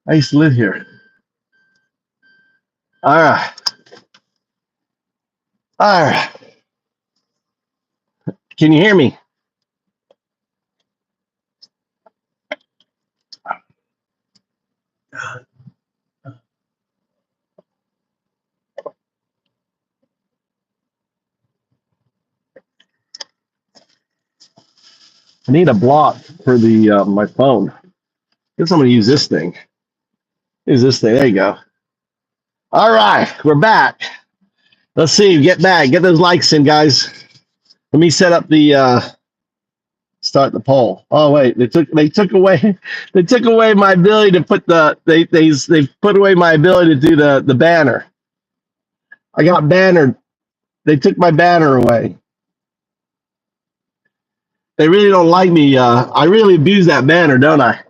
I used to live here. All right. All right. Can you hear me? I need a block for the my phone. Guess I'm gonna use this thing. Use this thing. There you go. All right, we're back. Let's see. Get back. Get those likes in, guys. Let me set up the start the poll. Oh wait, they took away my ability to put they put away my ability to do the banner. I got bannered. They took my banner away. They really don't like me. I really abuse that banner, don't I?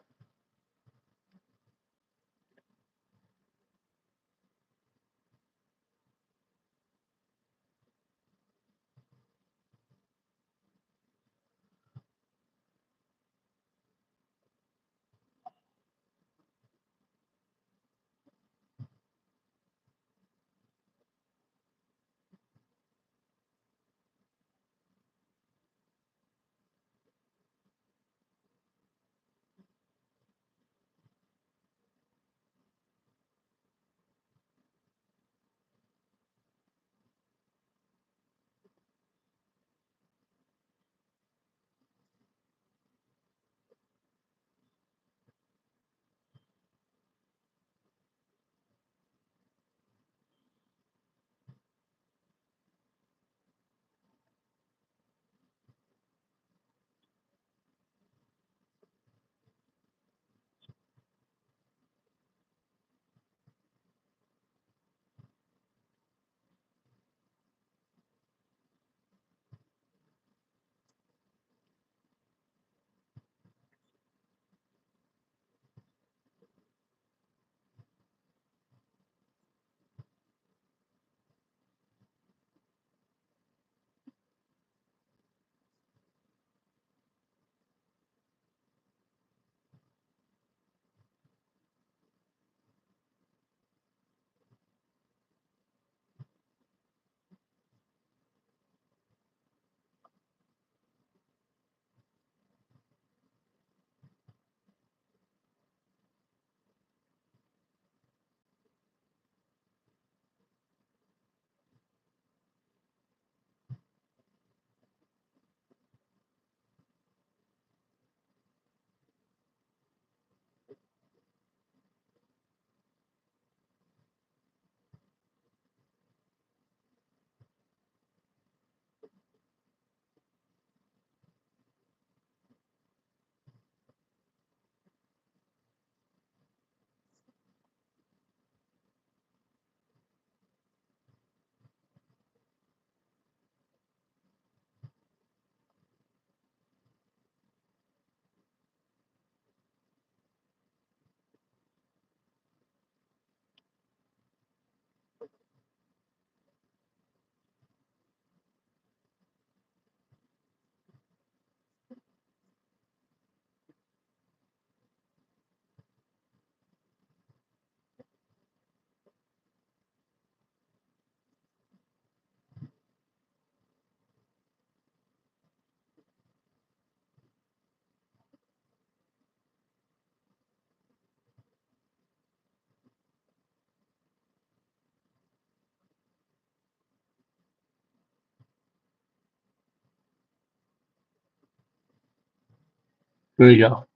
There you go.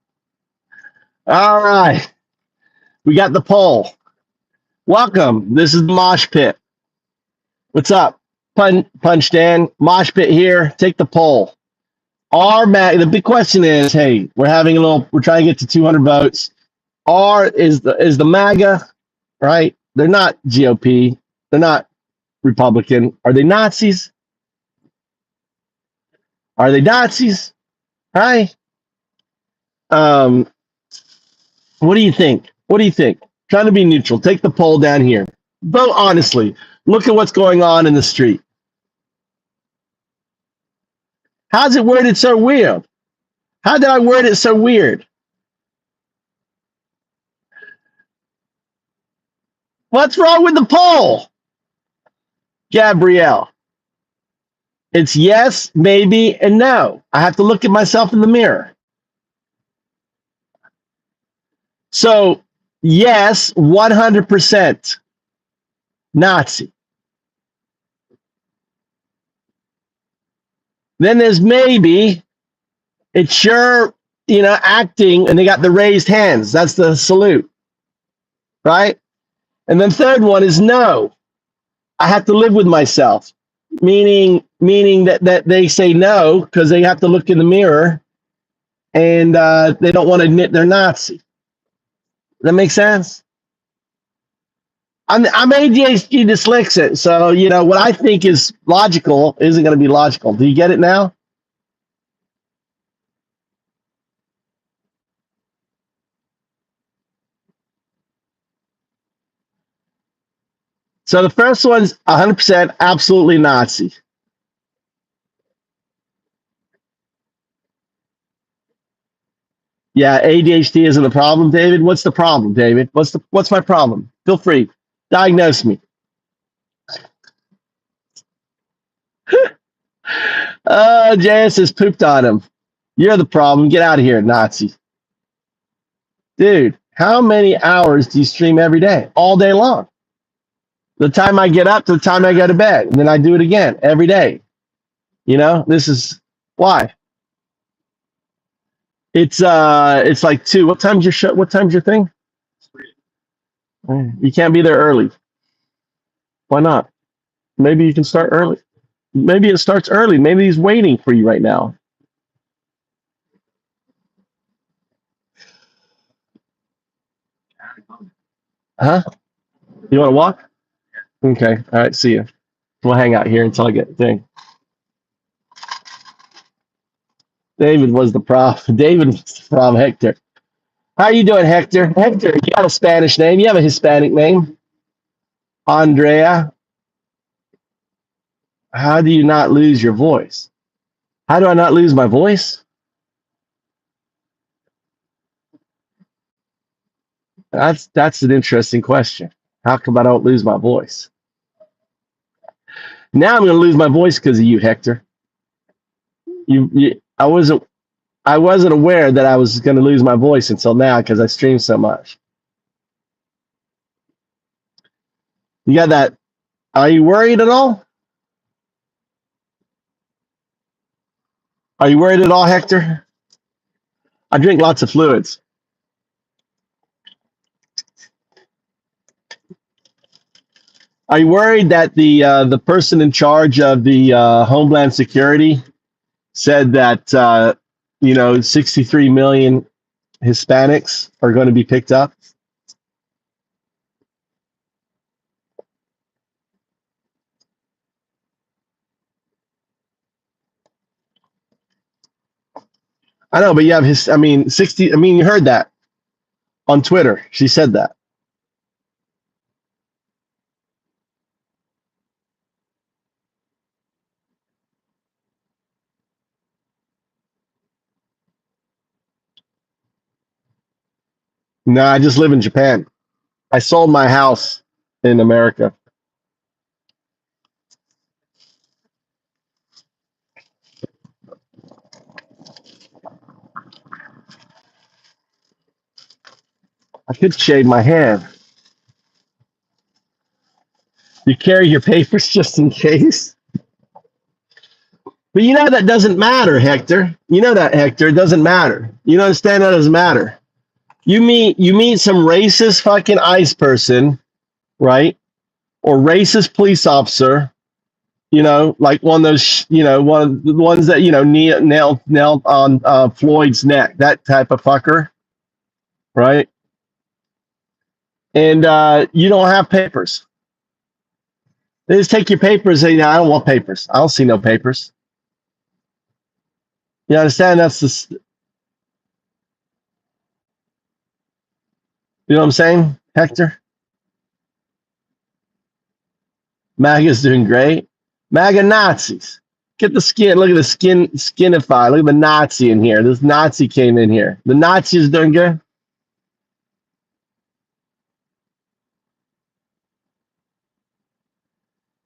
All right, we got the poll. Welcome. This is the Mosh Pit. What's up? Punch Dan. Mosh Pit here. Take the poll. The big question is, hey, we're trying to get to 200 votes. Is the MAGA, right? They're not GOP. They're not Republican. Are they Nazis? Are they Nazis? Hi. Um, what do you think? What do you think? Trying to be neutral. Take the poll down here. Vote honestly. Look at what's going on in the street. How's it worded so weird? How did I word it so weird? What's wrong with the poll, Gabrielle? It's yes, maybe, and no. I have to look at myself in the mirror. So, yes, 100% Nazi. Then there's maybe, it's sure, acting, and they got the raised hands. That's the salute, right? And then third one is no. I have to live with myself, meaning that they say no because they have to look in the mirror and they don't want to admit they're Nazi. That makes sense? I'm ADHD dyslexic, so what I think is logical isn't going to be logical. Do you get it now? So the first one's 100% absolutely Nazi. Yeah, ADHD isn't a problem, David. What's the problem, David? What's my problem? Feel free. Diagnose me. JS has pooped on him. You're the problem. Get out of here, Nazi. Dude, how many hours do you stream every day? All day long. The time I get up to the time I go to bed. And then I do it again every day. This is why. It's like 2. What time's your show? What time's your thing? You can't be there early. Why not? Maybe you can start early. Maybe it starts early. Maybe he's waiting for you right now. Huh? You want to walk? Okay. All right. See you. We'll hang out here until I get the thing. David was the problem. David was the problem. Hector. How you doing, Hector? Hector, you got a Spanish name. You have a Hispanic name. Andrea. How do you not lose your voice? How do I not lose my voice? That's an interesting question. How come I don't lose my voice? Now I'm going to lose my voice because of you, Hector. I wasn't aware that I was going to lose my voice until now because I stream so much. You got that? Are you worried at all? Are you worried at all, Hector? I drink lots of fluids. Are you worried that the person in charge of the Homeland Security said that 63 million Hispanics are going to be picked up? I know, but you have 60. You heard that on Twitter. She said that. No, I just live in Japan. I sold my house in America. I could shave my head. You carry your papers just in case. But that doesn't matter, Hector. You know that, Hector. It doesn't matter. You understand that doesn't matter. You meet some racist fucking ICE person, right? Or racist police officer, like one of those, one of the ones that, nailed on Floyd's neck, that type of fucker, right? And you don't have papers. They just take your papers and say, no, I don't want papers. I don't see no papers. You understand? That's the, you know what I'm saying, Hector? MAGA's doing great. MAGA Nazis. Get the skin. Look at the skinify. Look at the Nazi in here. This Nazi came in here. The Nazi is doing good.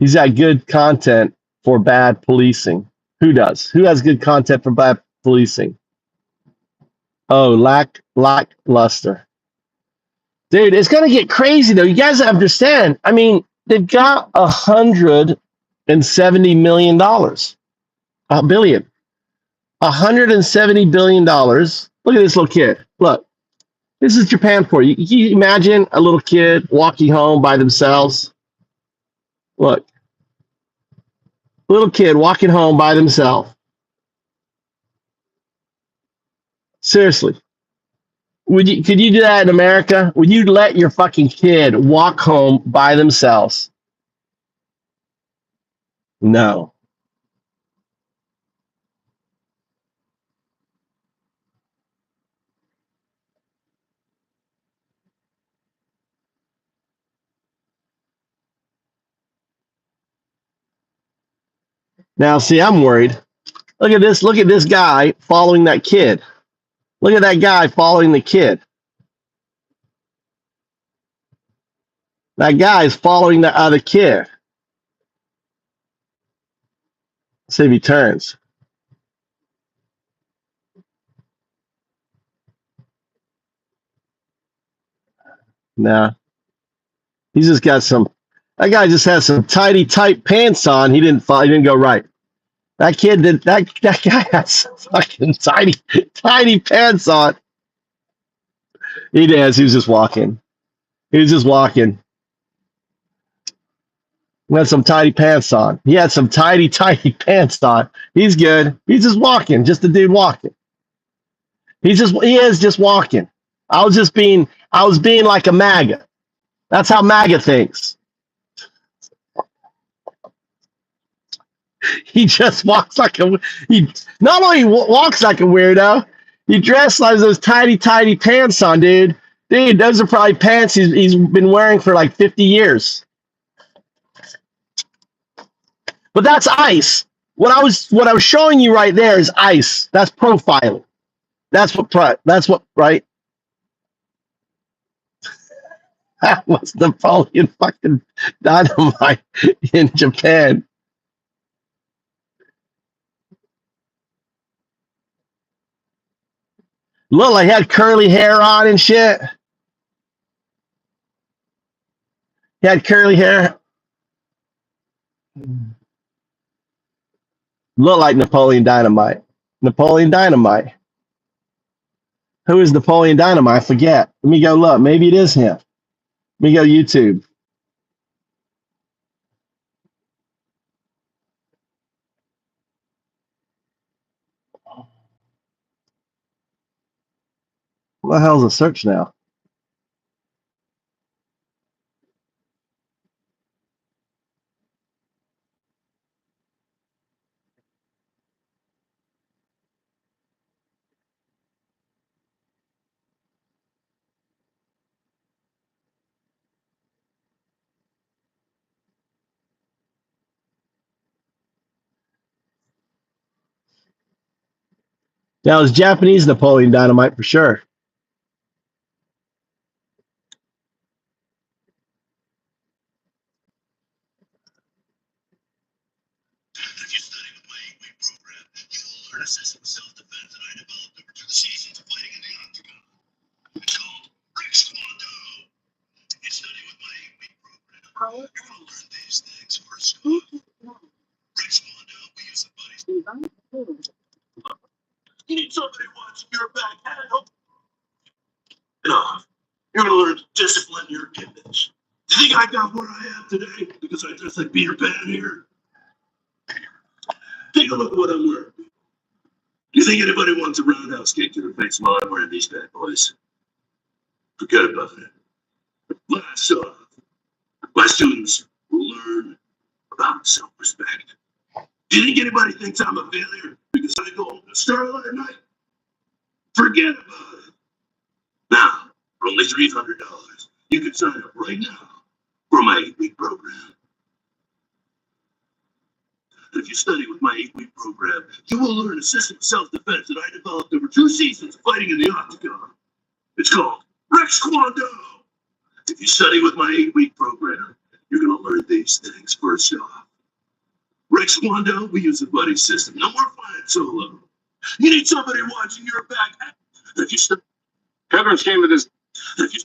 He's got good content for bad policing. Who does? Who has good content for bad policing? Oh, lackluster. Dude, it's gonna get crazy though. You guys understand? I mean, they've got $170 million, $1 billion. Look at this little kid. Look, this is Japan for you. Can you imagine a little kid walking home by themselves? Look, little kid walking home by themselves. Seriously. Could you do that in America? Would you let your fucking kid walk home by themselves? No. Now, see, I'm worried. Look at this. Look at this guy following that kid. Look at that guy following the kid. That guy is following the other kid. Let's see if he turns. Nah. He's just got some. That guy just has some tidy tight pants on. He didn't go right. That kid did. That guy has some fucking tidy pants on. He does. He was just walking. He was just walking. He had some tidy pants on. He had some tidy pants on. He's good. He's just walking. Just a dude walking. He is just walking. I was being like a MAGA. That's how MAGA thinks. He just walks like he not only walks like a weirdo, he dressed like those tidy pants on, dude. Dude, those are probably pants he's been wearing for like 50 years. But that's ICE. What I was showing you right there is ICE. That's profiling. That's what right? That was Napoleon fucking Dynamite in Japan. Look, like he had curly hair on and shit. He had curly hair. Look like Napoleon Dynamite. Napoleon Dynamite. Who is Napoleon Dynamite? I forget. Let me go look. Maybe it is him. Let me go YouTube. What the hell's a search now? That was Japanese Napoleon Dynamite for sure. If you study with my 8-week program, you will learn a system of self-defense that I developed over 2 seasons of fighting in the octagon. It's called Expatriate. If you study with my 8-week program, you're going to learn these things first. Expatriate, we use the buddies. You need somebody watching your back. Enough. You're going to learn to discipline your cadence. Do you think I got what I have today because I dress like Peter Pan here? Take a look at what I'm wearing. You think anybody wants a roundhouse kick to the face while I'm wearing these bad boys? Forget about it. Last off, my students will learn about self-respect. Do you think anybody thinks I'm a failure because I go home to Starlight at night? Forget about it. Now, for only $300, you can sign up right now for my 8-week program. If you study with my 8-week program, you will learn a system of self-defense that I developed over 2 seasons of fighting in the octagon. It's called Rex Kwando. If you study with my 8-week program, you're going to learn these things first off. Rex Wanda, we use a buddy system. No more flying solo. You need somebody watching your back. If you stop, Kevin's came to this. If you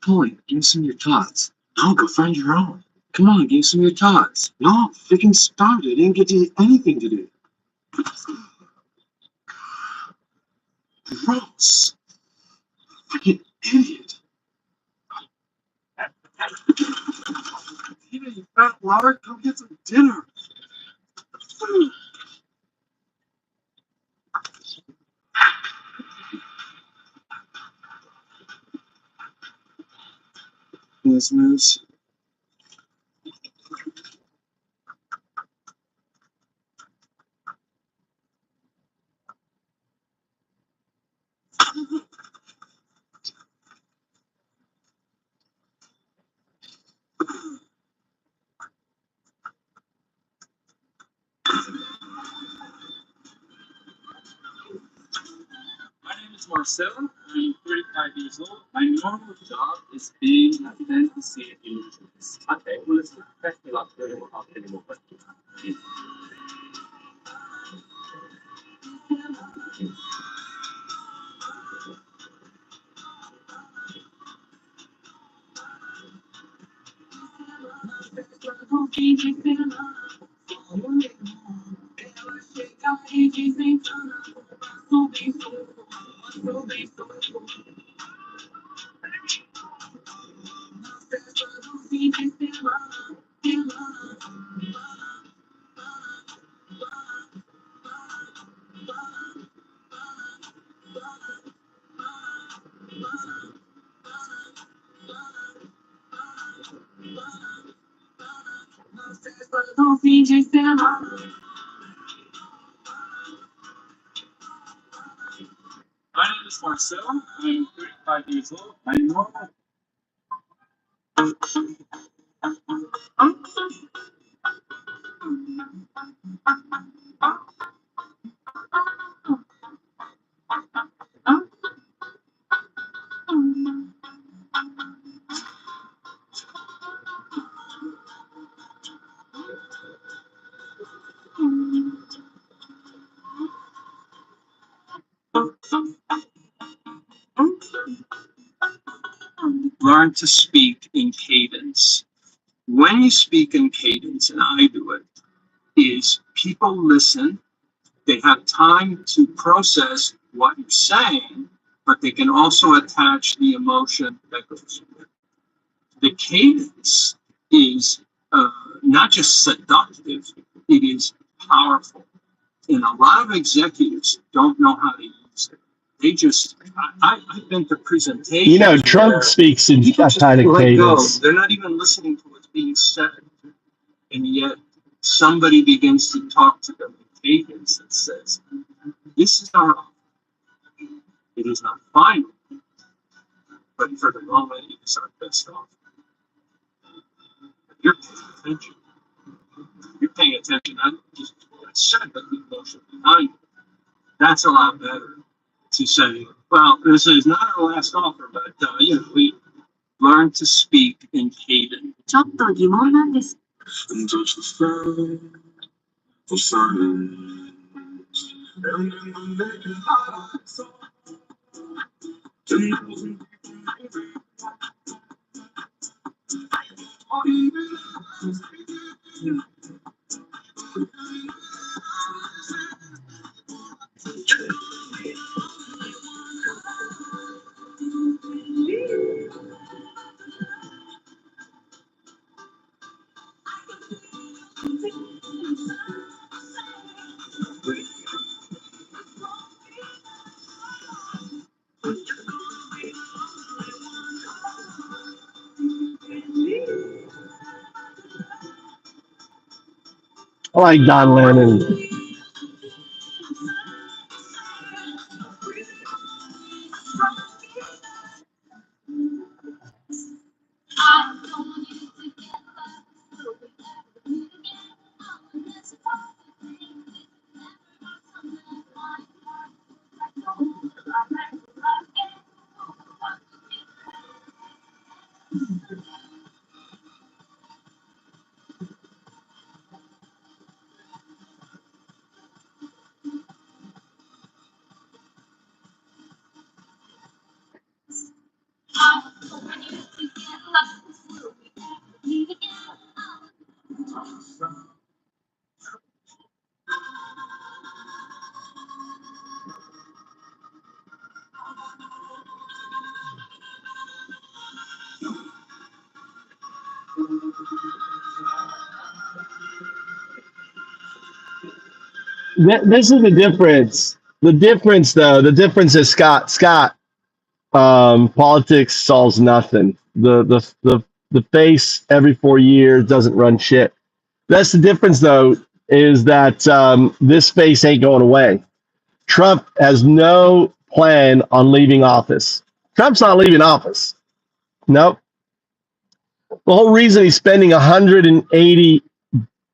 Come on, give me some of your thoughts. No, go find your own. Come on, give me some of your thoughts. No, freaking started. I didn't get to anything to do. Gross. Freaking idiot. Tina, you fat lard, come get some dinner. Yes, Moose. My name is Marcel. I'm 35 years old. My normal job is being a fantasy images. Okay, well, let's look back a lot more anymore. My name is Marcel. I'm 35 years old. My normal learn to speak in cadence. When you speak in cadence, and I do it, is people listen. They have time to process what you're saying, but they can also attach the emotion that goes with it. The cadence is not just seductive, it is powerful. And a lot of executives don't know how to use it. They just, I've been to presentations. You know, Trump speaks in people a just kind of let go. cadence. They're not even listening to what's being said. And yet somebody begins to talk to them in cadence and says, this is our offer. It is not final, but for the moment, it is our best offer. You're paying attention. You're paying attention not just to what I said, but the emotion behind it. That's a lot better to say, well, this is not our last offer, but we learn to speak in cadence. ちょっと疑問なんです。 And touch the sky for silence. And in the naked heart, so 10,000 I like Don Lennon. This is the difference. The difference, though, the difference is Scott. Politics solves nothing. The face every 4 years doesn't run shit. That's the difference, though, is that this face ain't going away. Trump has no plan on leaving office. Trump's not leaving office. Nope. The whole reason he's spending 180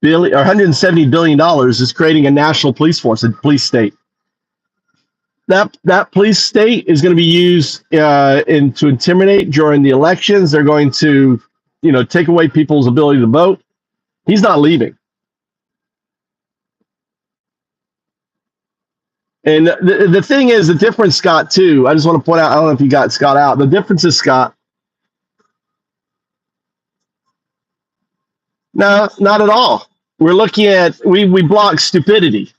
billion or 170 billion dollars is creating a national police force, a police state. That police state is going to be used to intimidate during the elections. They're going to, take away people's ability to vote. He's not leaving. And the thing is, the difference, Scott, too, I just want to point out, I don't know if you got Scott out. The difference is, Scott, no, not at all. We're looking at, we block stupidity,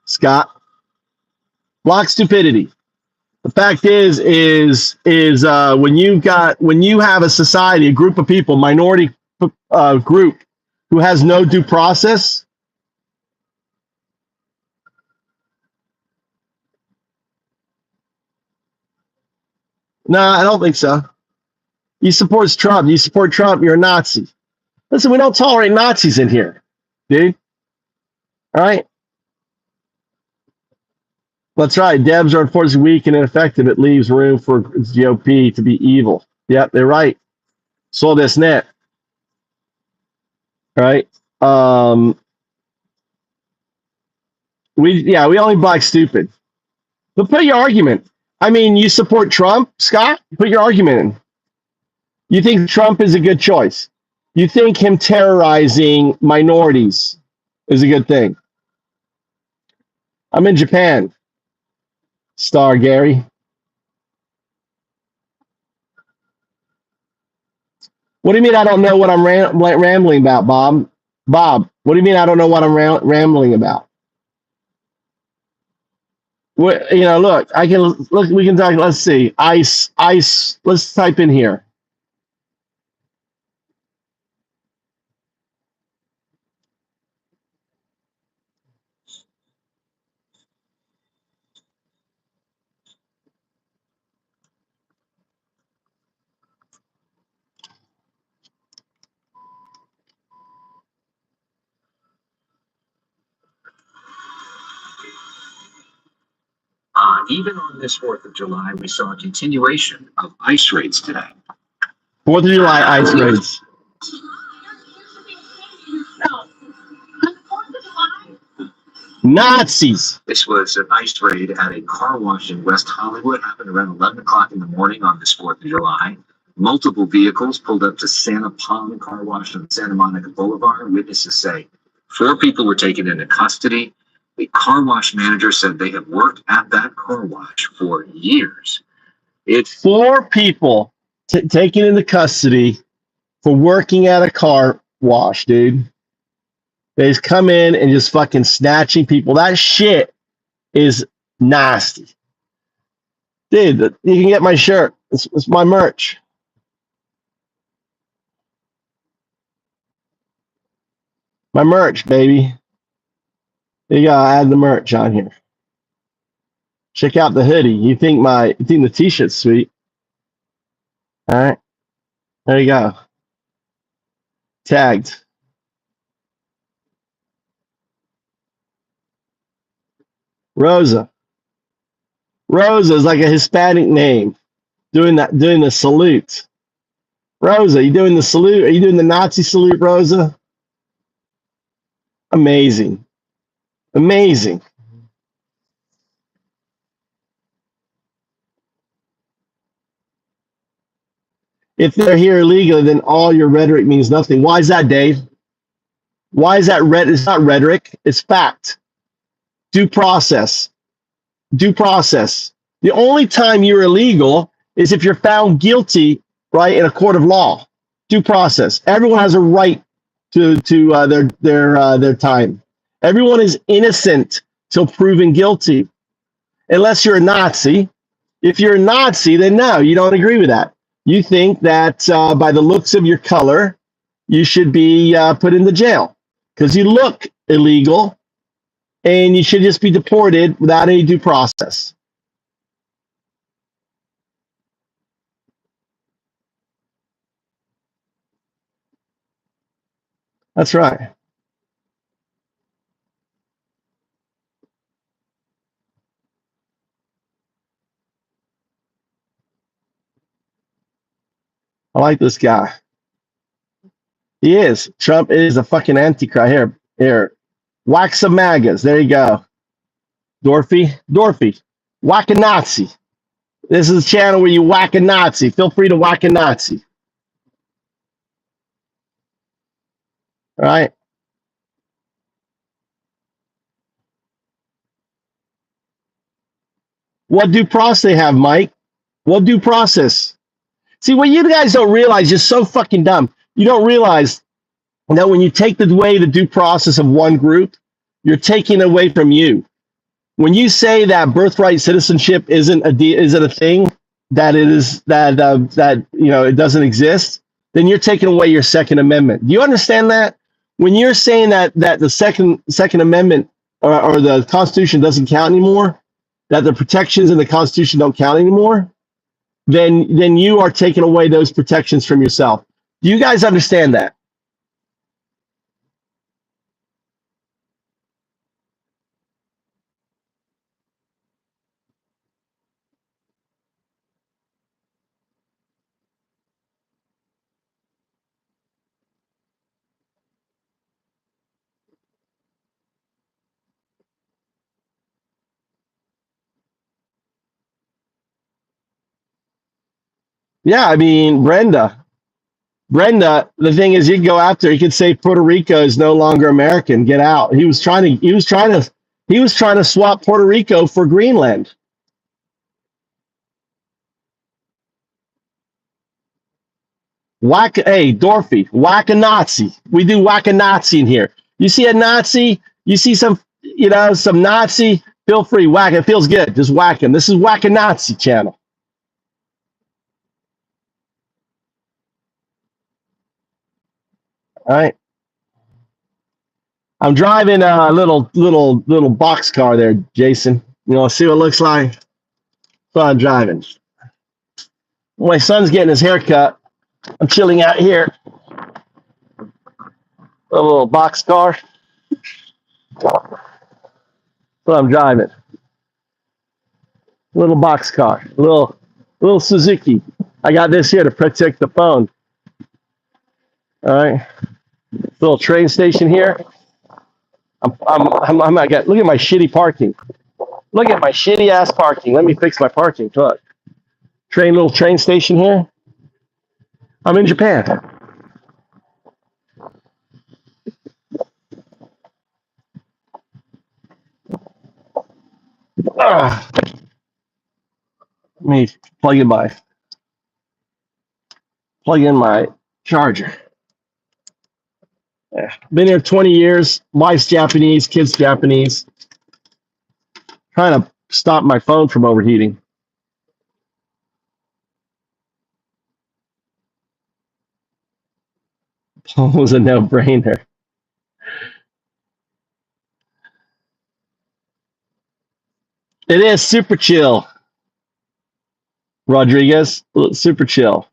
Scott. Block stupidity. The fact is when you have a society, a group of people, minority group who has no due process, no, I don't think so. You support Trump. You support Trump. You're a Nazi. Listen, we don't tolerate Nazis in here, dude. All right. That's right. Debs are unfortunately weak and ineffective. It leaves room for GOP to be evil. Yep, they're right. So this net. Right. We only block stupid. But put your argument. I mean, you support Trump, Scott? Put your argument in. You think Trump is a good choice? You think him terrorizing minorities is a good thing? I'm in Japan. Star Gary. What do you mean I don't know what I'm rambling about, Bob? Bob, what do you mean I don't know what I'm rambling about? What, look, I can look. We can talk. Let's see. Ice. Let's type in here. Even on this 4th of July, we saw a continuation of ICE raids today. 4th of July ICE raids. Nazis. This was an ICE raid at a car wash in West Hollywood. Happened around 11 o'clock in the morning on this 4th of July. Multiple vehicles pulled up to Santa Palm Car Wash on Santa Monica Boulevard. Witnesses say 4 people were taken into custody. The car wash manager said they have worked at that car wash for years. It's 4 people taken into custody for working at a car wash, dude. They just come in and just fucking snatching people. That shit is nasty. Dude, you can get my shirt. It's my merch. My merch, baby. There you go. I add the merch on here. Check out the hoodie. You think the t-shirt's sweet. All right. There you go. Tagged. Rosa. Rosa is like a Hispanic name. Doing the salute. Rosa, you doing the salute? Are you doing the Nazi salute, Rosa? Amazing. Amazing. If they're here illegally, then all your rhetoric means nothing. Why is that, Dave? Why is that It's not rhetoric. It's fact. Due process. Due process. The only time you're illegal is if you're found guilty, right, in a court of law. Due process. Everyone has a right to their time. Everyone is innocent till proven guilty, unless you're a Nazi. If you're a Nazi, then no, you don't agree with that. You think that by the looks of your color, you should be put into jail because you look illegal, and you should just be deported without any due process. That's right. I like this guy. He is. Trump is a fucking antichrist. Here. Whack some MAGAs. There you go. Dorothy. Whack a Nazi. This is a channel where you whack a Nazi. Feel free to whack a Nazi. All right. What due process they have, Mike? What due process? See, what you guys don't realize, you're so fucking dumb. You don't realize that when you take away the due process of one group, you're taking away from you. When you say that birthright citizenship isn't a thing, that it is that it doesn't exist, then you're taking away your Second Amendment. Do you understand that? When you're saying that the Second Amendment or the Constitution doesn't count anymore, that the protections in the Constitution don't count anymore, then you are taking away those protections from yourself. Do you guys understand that? Yeah, I mean, Brenda, the thing is, you can go after. He could say Puerto Rico is no longer American. Get out. He was trying to swap Puerto Rico for Greenland. Dorothy, whack a Nazi. We do whack a Nazi in here. You see a Nazi, you see some Nazi, feel free, whack it. Feels good. Just whack him. This is Whack a Nazi channel. All right. I'm driving a little box car there, Jason. See what it looks like? So I'm driving. My son's getting his hair cut. I'm chilling out here. A little box car. So I'm driving. Little box car. Little Suzuki. I got this here to protect the phone. All right. Little train station here. Look at my shitty parking. Look at my shitty ass parking. Let me fix my parking. Look. Little train station here. I'm in Japan. Let me plug in my charger. Yeah. Been here 20 years. Wife's Japanese, kids Japanese. Trying to stop my phone from overheating. It was a no-brainer. It is super chill, Rodriguez. Super chill.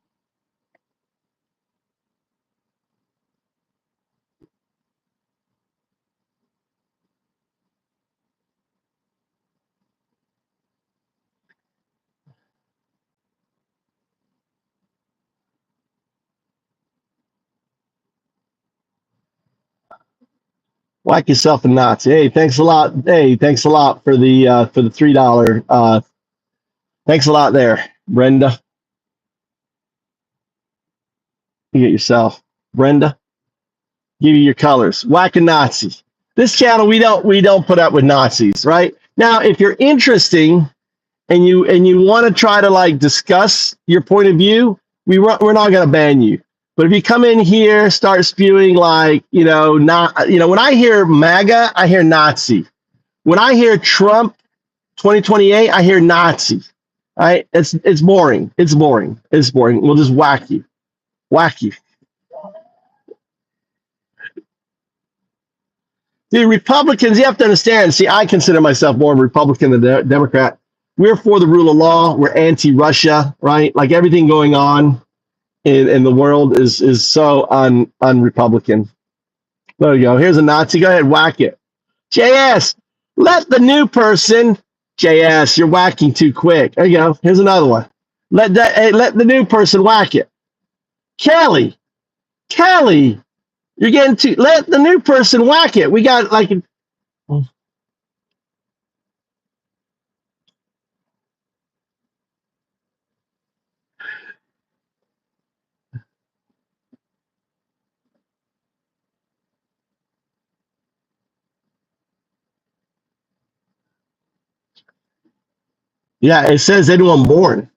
Whack yourself a Nazi. Hey, thanks a lot. Hey, thanks a lot for the $3. Thanks a lot there, Brenda. You get yourself, Brenda. Give you your colors. Whack a Nazi. This channel we don't put up with Nazis, right? Now, if you're interesting and you want to try to discuss your point of view, we're not going to ban you. But if you come in here, start spewing when I hear MAGA, I hear Nazi. When I hear Trump 2028, I hear Nazi. All right? It's boring. It's boring. We'll just whack you. Dude, Republicans, you have to understand. See, I consider myself more Republican than Democrat. We're for the rule of law. We're anti-Russia, right? Like everything going on in the world is so un-Republican. There you go. Here's a Nazi. Go ahead, whack it. JS, let the new person. JS, you're whacking too quick. There you go. Here's another one. Let the new person whack it. Kelly, you're getting too. Let the new person whack it. We got like. Yeah, it says anyone born.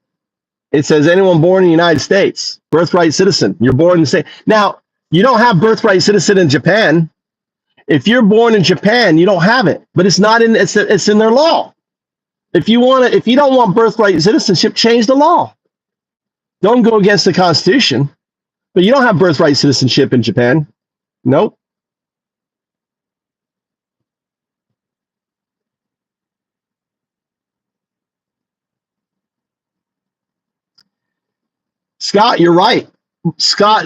It says anyone born in the United States, birthright citizen. You're born in the state. Now, you don't have birthright citizen in Japan. If you're born in Japan, you don't have it, but it's not in. It's in their law. If you don't want birthright citizenship, change the law. Don't go against the Constitution. But you don't have birthright citizenship in Japan. Nope. Scott, you're right. Scott,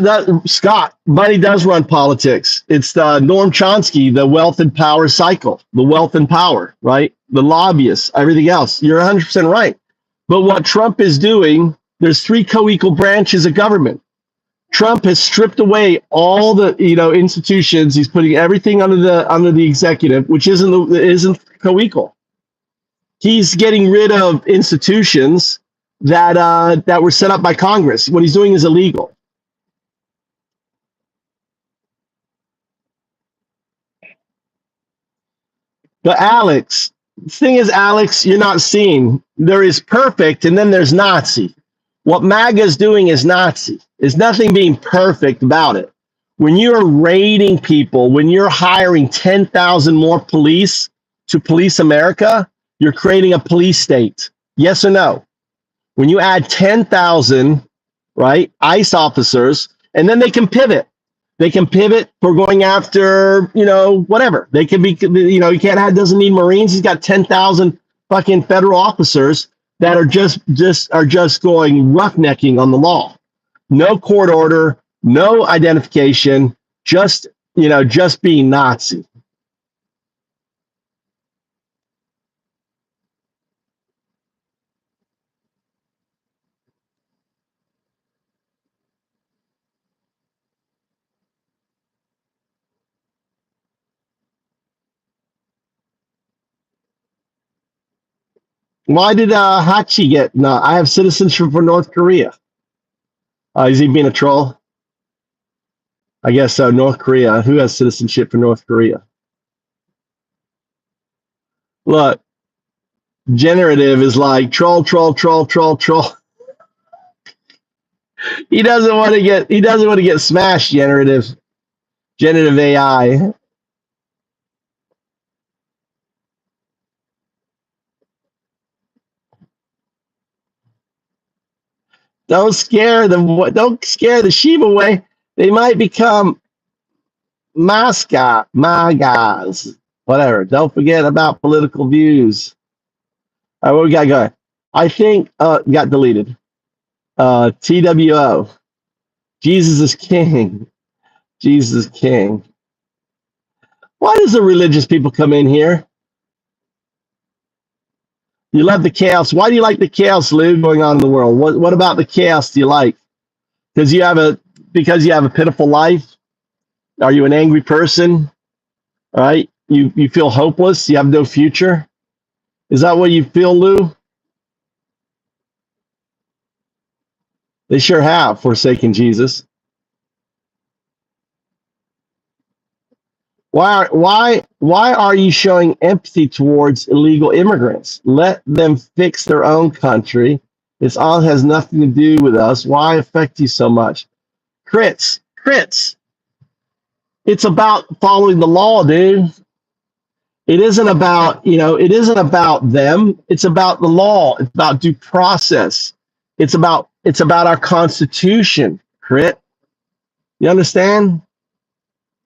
money does run politics. It's the Noam Chomsky, the wealth and power cycle, the wealth and power, right? The lobbyists, everything else. You're 100% right. But what Trump is doing, there's 3 co-equal branches of government. Trump has stripped away all the institutions. He's putting everything under the executive, which isn't co-equal. He's getting rid of institutions that were set up by Congress. What he's doing is illegal. But Alex, the thing is, Alex, you're not seeing. There is perfect, and then there's Nazi. What MAGA is doing is Nazi. There's nothing being perfect about it. When you're raiding people, when you're hiring 10,000 more police to police America, you're creating a police state. Yes or no? When you add 10,000, right, ICE officers, and then they can pivot. They can pivot for going after, whatever. They can be, you can't have, doesn't need Marines. He's got 10,000 fucking federal officers that are just going roughnecking on the law. No court order, no identification, just being Nazi. Why did Hachi get? No, I have citizenship for North Korea. Is he being a troll? I guess so. North Korea. Who has citizenship for North Korea? Look, generative is like troll. He doesn't want to get smashed. Generative AI. Don't scare them. Don't scare the sheep away. They might become mascot, my guys. Whatever. Don't forget about political views. All right, what we got going? I think got deleted. TWO. Jesus is king. Jesus is king. Why does the religious people come in here? You love the chaos. Why do you like the chaos, Lou, going on in the world? What about the chaos do you like? Because you have a pitiful life? Are you an angry person? All right? You feel hopeless? You have no future? Is that what you feel, Lou? They sure have forsaken Jesus. Why are you showing empathy towards illegal immigrants? Let them fix their own country. This all has nothing to do with us. Why affect you so much? Crits. It's about following the law, dude. It isn't about, it isn't about them. It's about the law. It's about due process. It's about our Constitution, Crit. You understand?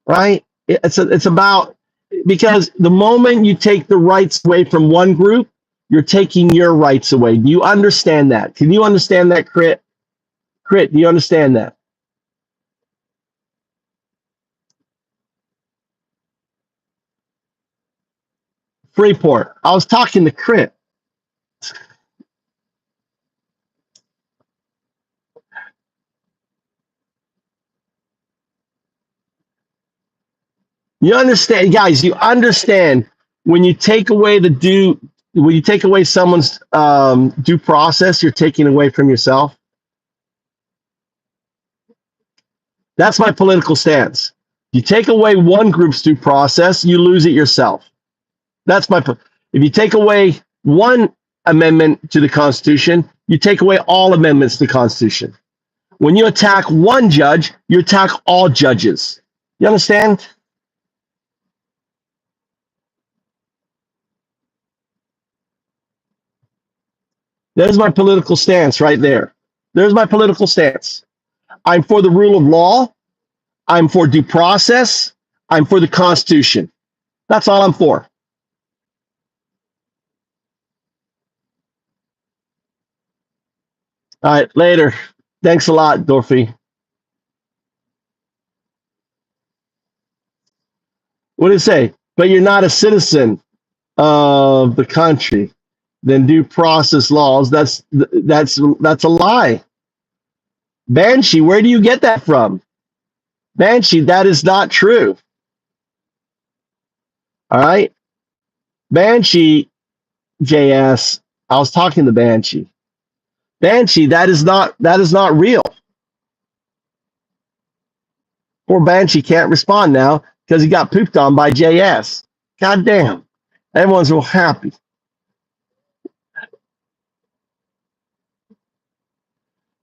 Right? It's about because the moment you take the rights away from one group, you're taking your rights away. Do you understand that? Can you understand that, Crit? Crit, do you understand that? Freeport. I was talking to Crit. You understand, guys, you understand when you take away when you take away someone's due process, you're taking away from yourself. That's my political stance. You take away one group's due process, you lose it yourself. That's my. If you take away one amendment to the Constitution, you take away all amendments to the Constitution. When you attack one judge, you attack all judges. You understand? There's my political stance right there. There's my political stance. I'm for the rule of law. I'm for due process. I'm for the Constitution. That's all I'm for. All right, later. Thanks a lot, Dorothy. What did it say? But you're not a citizen of the country. Then due process laws. That's a lie. Banshee, where do you get that from? Banshee, that is not true. All right. Banshee, JS, I was talking to Banshee. Banshee, that is not real. Poor Banshee can't respond now because he got pooped on by JS. God damn. Everyone's real happy.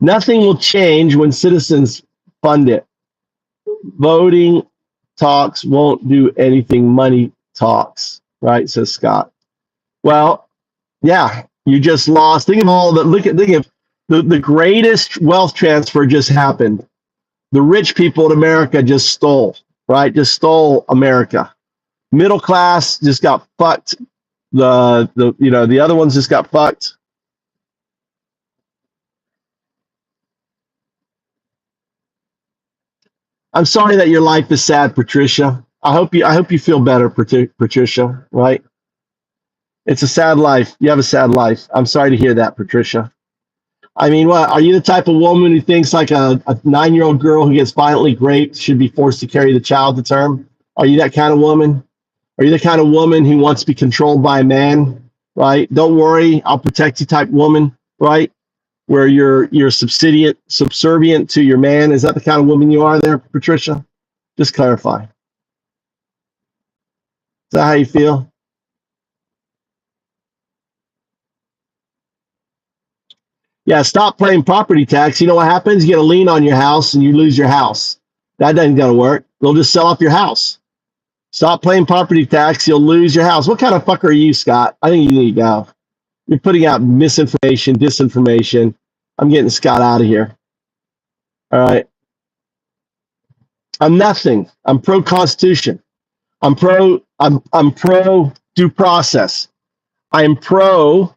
Nothing will change when citizens fund it. Voting talks won't do anything. Money talks, right? Says Scott. Well, yeah, you just lost. Think of all the think of the greatest wealth transfer just happened. The rich people in America just stole, right? Just stole America. Middle class just got fucked. The other ones just got fucked. I'm sorry that your life is sad, Patricia. I hope you feel better, Patricia, right? It's a sad life. You have a sad life. I'm sorry to hear that, Patricia. I mean, what, are you the type of woman who thinks like a 9-year-old girl who gets violently raped should be forced to carry the child to term? Are you that kind of woman? Are you the kind of woman who wants to be controlled by a man, right? Don't worry, I'll protect you type woman, right? Where you're subservient to your man. Is that the kind of woman you are there, Patricia? Just clarify. Is that how you feel? Yeah, stop paying property tax. You know what happens? You get a lien on your house and you lose your house. That doesn't gonna work. They'll just sell off your house. Stop paying property tax. You'll lose your house. What kind of fucker are you, Scott? I think you need to go. You're putting out misinformation, disinformation. I'm getting Scott out of here. All right. I'm nothing. I'm pro-Constitution. I'm pro due process. I'm pro,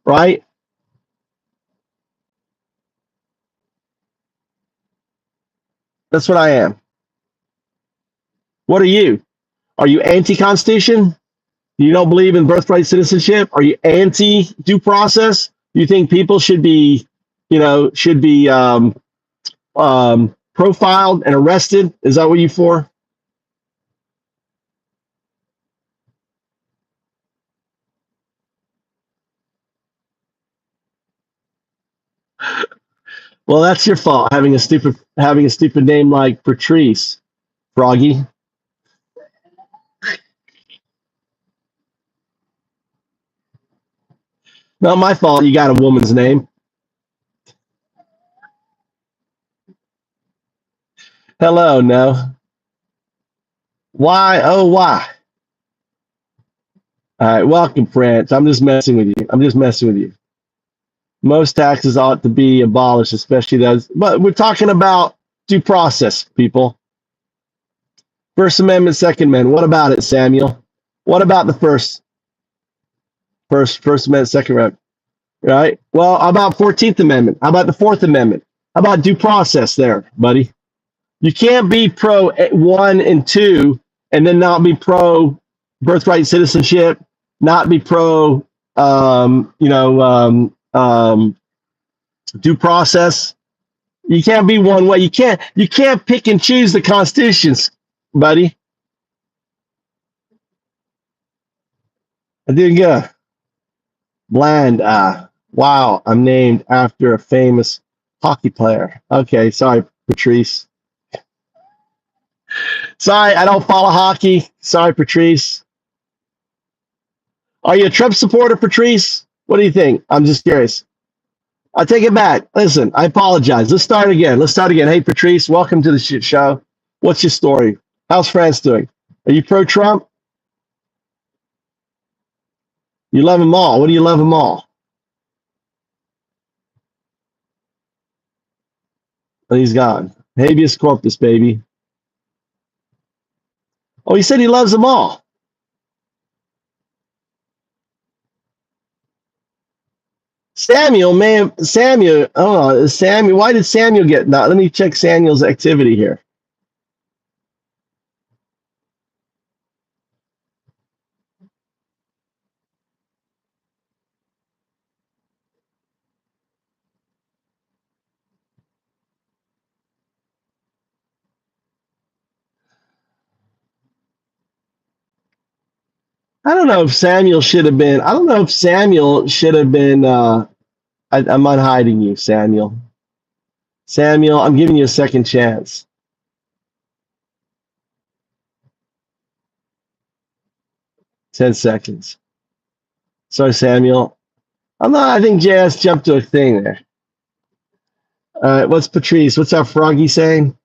right? That's what I am. What are you? Are you anti-Constitution? You don't believe in birthright citizenship? Are you anti-due process? You think people should be, profiled and arrested? Is that what you for? Well, that's your fault having a stupid name like Patrice, Froggy. Not my fault. You got a woman's name. Hello, no. Why? Oh, why? All right, welcome, France. I'm just messing with you. Most taxes ought to be abolished, especially those. But we're talking about due process, people. First Amendment, Second Amendment. What about it, Samuel? What about the First Amendment, Second Amendment? Right? Well, how about 14th Amendment? How about the Fourth Amendment? How about due process there, buddy? You can't be pro 1 and 2 and then not be pro birthright citizenship, not be pro, due process. You can't be one way. You can't pick and choose the constitutions, buddy. I didn't go. Bland. Wow. I'm named after a famous hockey player. Okay. Sorry, Patrice. Sorry, I don't follow hockey. Sorry, Patrice. Are you a Trump supporter, Patrice? What do you think? I'm just curious. I take it back. Listen, I apologize. Let's start again. Hey, Patrice, welcome to the shit show. What's your story? How's France doing? Are you pro-Trump? You love them all. What do you love them all? Oh, he's gone. Habeas corpus, baby. Oh, he said he loves them all. Samuel, man, Samuel. Oh, Samuel. Why did Samuel get? Now, let me check Samuel's activity here. I don't know if Samuel should have been. I don't know if Samuel should have been. I'm unhiding you, Samuel. Samuel, I'm giving you a second chance. Ten seconds. Sorry, Samuel. I think JS jumped to a thing there. All right, what's Patrice? What's our Froggy saying?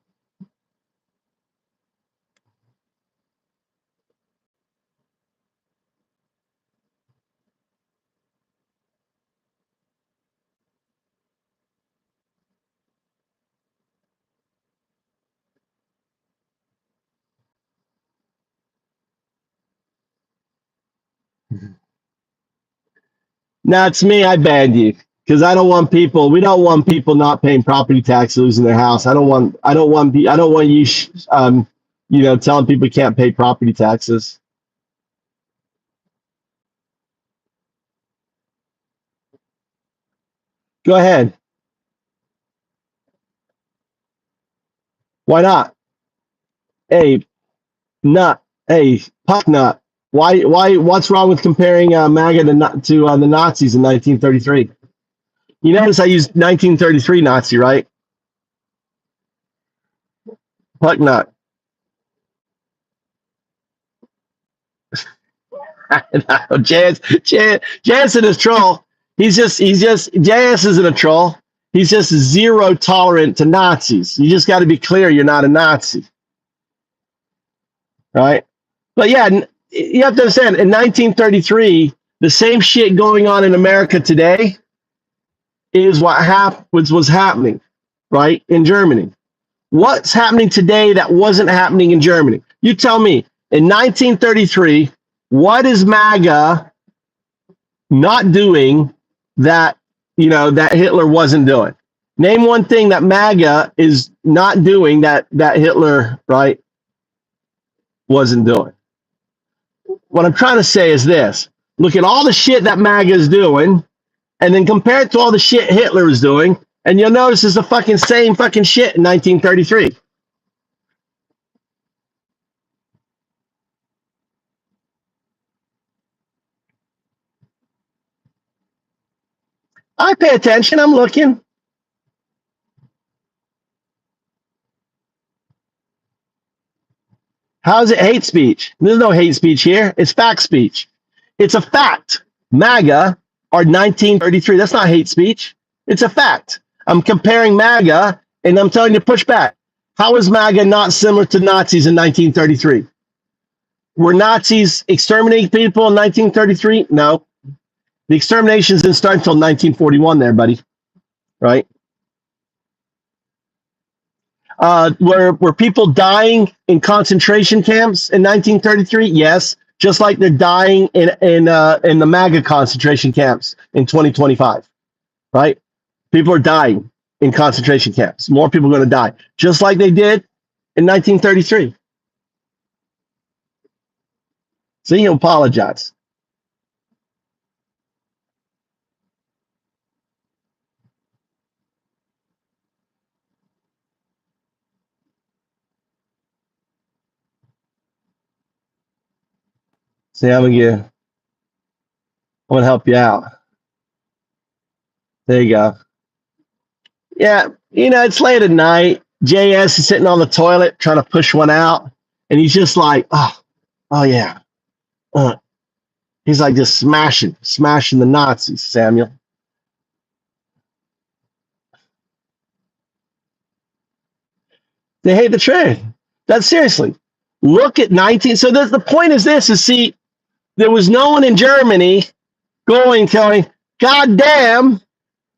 No, it's me. I banned you because I don't want people. We don't want people not paying property tax, losing their house. I don't want you, telling people can't pay property taxes. Go ahead. Why not? Hey, nut. Hey, puck nut. Why? What's wrong with comparing MAGA to the Nazis in 1933? You notice I used 1933 Nazi, right? Puck nut. JS is a troll. JS isn't a troll. He's just zero tolerant to Nazis. You just got to be clear you're not a Nazi. Right? But yeah, you have to understand, in 1933, the same shit going on in America today is what was happening, right, in Germany. What's happening today that wasn't happening in Germany? You tell me. In 1933, what is MAGA not doing that Hitler wasn't doing? Name one thing that MAGA is not doing that Hitler, right, wasn't doing. What I'm trying to say is this. Look at all the shit that MAGA is doing, and then compare it to all the shit Hitler is doing, and you'll notice it's the fucking same fucking shit in 1933. I pay attention. I'm looking. How is it hate speech? There's no hate speech here. It's fact speech. It's a fact. MAGA are 1933. That's not hate speech. It's a fact. I'm comparing MAGA, and I'm telling you to push back. How is MAGA not similar to Nazis in 1933? Were Nazis exterminating people in 1933? No. The exterminations didn't start until 1941 there, buddy. Right? Were people dying in concentration camps in 1933? Yes, just like they're dying in the MAGA concentration camps in 2025, right? People are dying in concentration camps. More people are going to die, just like they did in 1933. So you apologize. See, I'm gonna help you out. There you go. Yeah, it's late at night. JS is sitting on the toilet trying to push one out, and he's just like, oh yeah. He's like just smashing the Nazis, Samuel. They hate the truth. That's seriously. Look at 19. So the point is this: is see, there was no one in Germany going, God damn,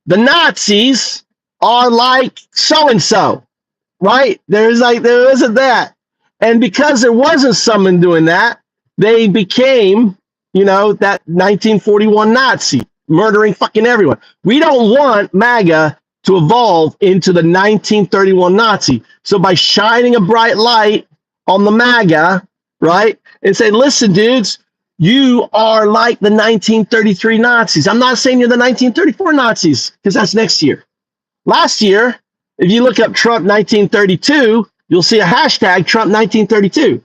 the Nazis are like so and so, right? There isn't that, and because there wasn't someone doing that, they became, that 1941 Nazi murdering fucking everyone. We don't want MAGA to evolve into the 1931 Nazi. So by shining a bright light on the MAGA, right, and say, listen, dudes, you are like the 1933 Nazis. I'm not saying you're the 1934 Nazis, because that's next year. Last year, if you look up Trump 1932, you'll see a hashtag Trump 1932.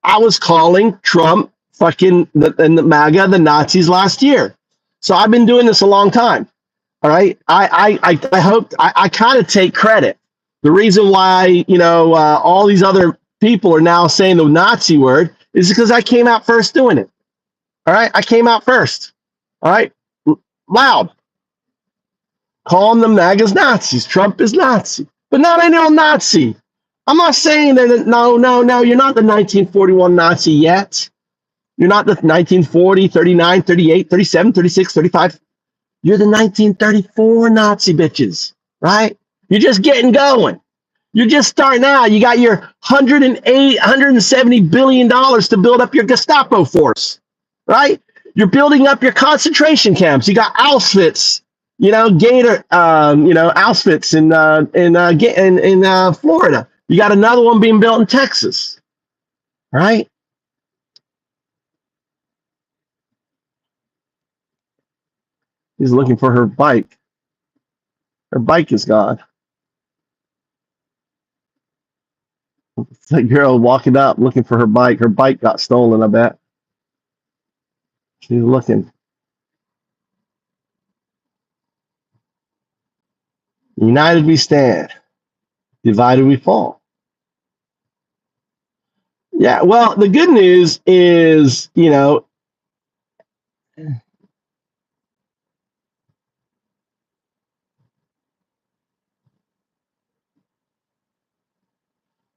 I was calling Trump fucking the MAGA, the Nazis last year. So I've been doing this a long time. All right. I hope I kind of take credit. The reason why, all these other people are now saying the Nazi word is because I came out first doing it. All right. I came out first. All right. Loud. Calling the MAGAs Nazis. Trump is Nazi. But not any old Nazi. I'm not saying that, no, you're not the 1941 Nazi yet. You're not the 1940, 39, 38, 37, 36, 35. You're the 1934 Nazi bitches, right? You're just getting going. You're just starting out. You got your $170 billion to build up your Gestapo force, right? You're building up your concentration camps. You got Auschwitz, Auschwitz in Florida. You got another one being built in Texas, right? He's looking for her bike. Her bike is gone. It's that girl walking up looking for her bike. Her bike got stolen, I bet. She's looking. United we stand. Divided we fall. Yeah, well, the good news is,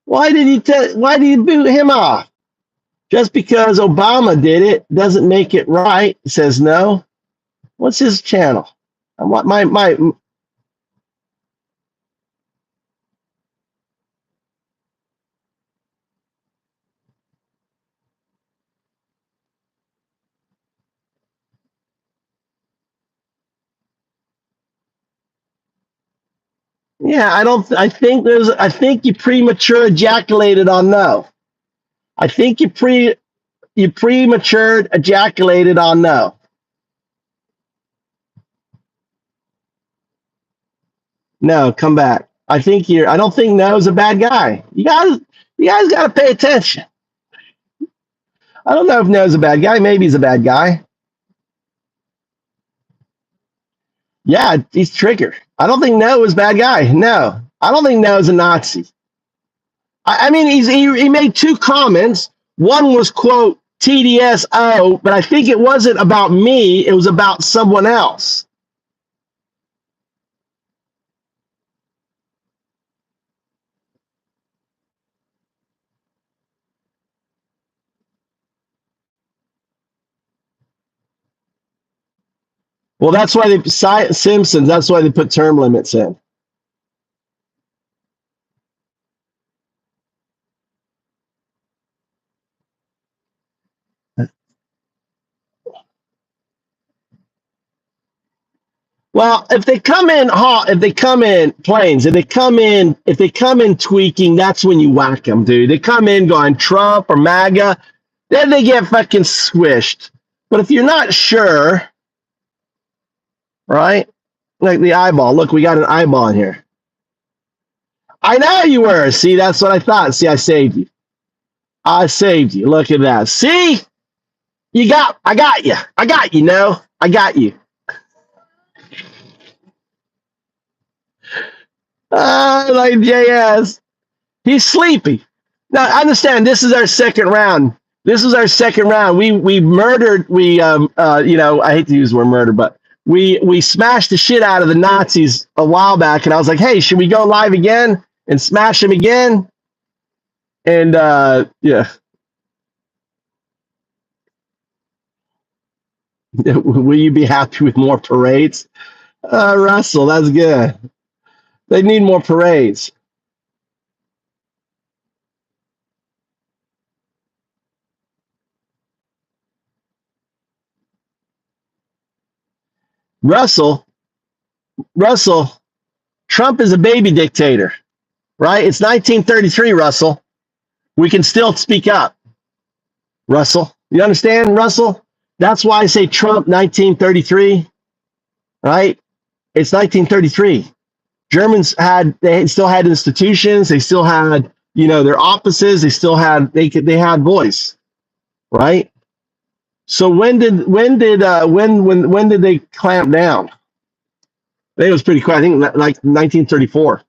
why did you boot him off? Just because Obama did it doesn't make it right. He says no. What's his channel? I want my yeah, I think you premature ejaculated on no. I think you premature ejaculated on no. No, come back. I don't think No's a bad guy. You guys got to pay attention. I don't know if No's a bad guy. Maybe he's a bad guy. Yeah, he's triggered. I don't think No is a bad guy. No, I don't think No is a Nazi. I mean, he made two comments. One was, quote, TDSO, but I think it wasn't about me. It was about someone else. Well, that's why Simpsons. That's why they put term limits in. Well, if they come in hot, if they come in planes, if they come in tweaking, that's when you whack them, dude. They come in going Trump or MAGA, then they get fucking swished. But if you're not sure, right? Like the eyeball. Look, we got an eyeball in here. I know you were. See, that's what I thought. See, I saved you. I saved you. Look at that. See? I got you. I got you, no? I got you. Like JS. He's sleepy. Now, understand, this is our second round. This is our second round. We murdered, I hate to use the word murder, but we smashed the shit out of the Nazis a while back, and I was like, hey, should we go live again and smash them again? And yeah. Will you be happy with more parades? Russell, that's good. They need more parades. Russell, Trump is a baby dictator, right? It's 1933, Russell. We can still speak up, Russell. You understand, Russell? That's why I say Trump 1933, right? It's 1933. They still had institutions, they still had, their offices, they had voice, right? So when did they clamp down? I think it was pretty quick. I think like 1934,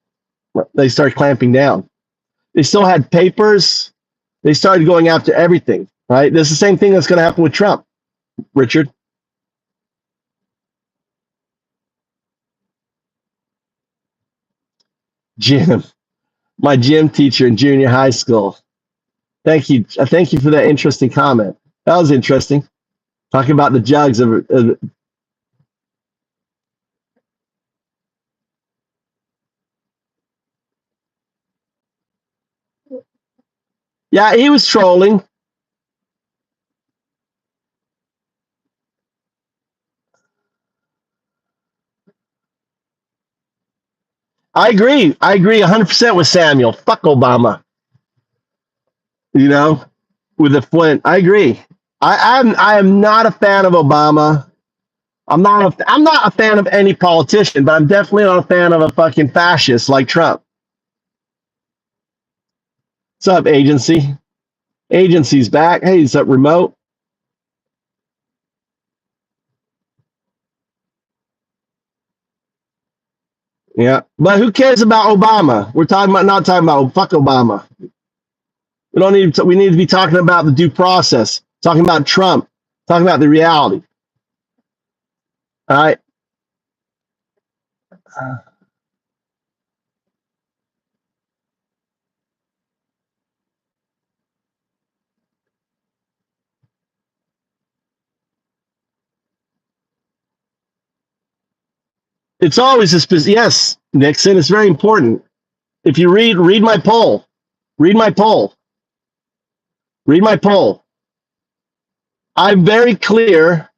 they started clamping down. They still had papers. They started going after everything, right? There's the same thing that's going to happen with Trump, Richard. Jim, my gym teacher in junior high school. Thank you. Thank you for that interesting comment. That was interesting. Talking about the jugs of yeah, he was trolling. I agree 100% with Samuel. Fuck Obama. With the Flint. I agree. I am not a fan of Obama. I'm not a fan of any politician, but I'm definitely not a fan of a fucking fascist like Trump. What's up, agency? Agency's back. Hey, is that remote? Yeah, but who cares about Obama? We're not talking about fuck Obama. We don't need to, we need to be talking about the due process, talking about Trump, talking about the reality. All right. It's always a yes, Nixon. It's very important. If you read my poll, read my poll, read my poll. I'm very clear,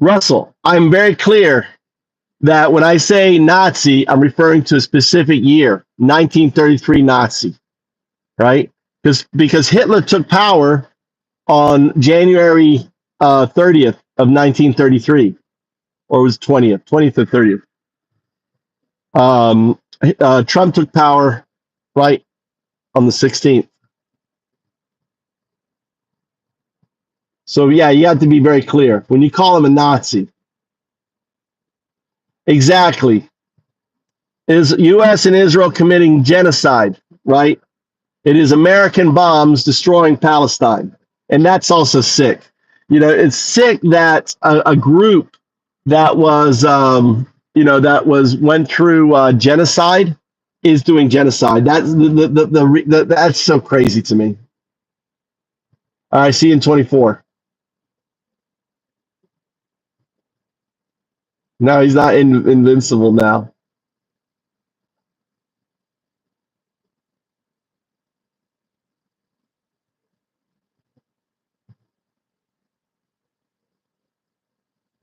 Russell. I'm very clear that when I say Nazi, I'm referring to a specific year, 1933 Nazi, right? Because Hitler took power on January 30th of 1933, or it was 20th or 30th. Trump took power right on the 16th. So yeah, you have to be very clear when you call him a Nazi. Exactly. Is U.S. and Israel committing genocide, right? It is American bombs destroying Palestine. And that's also sick. It's sick that a group that went through genocide is doing genocide. That's that's so crazy to me. All right, see you in 24. No, he's not invincible now.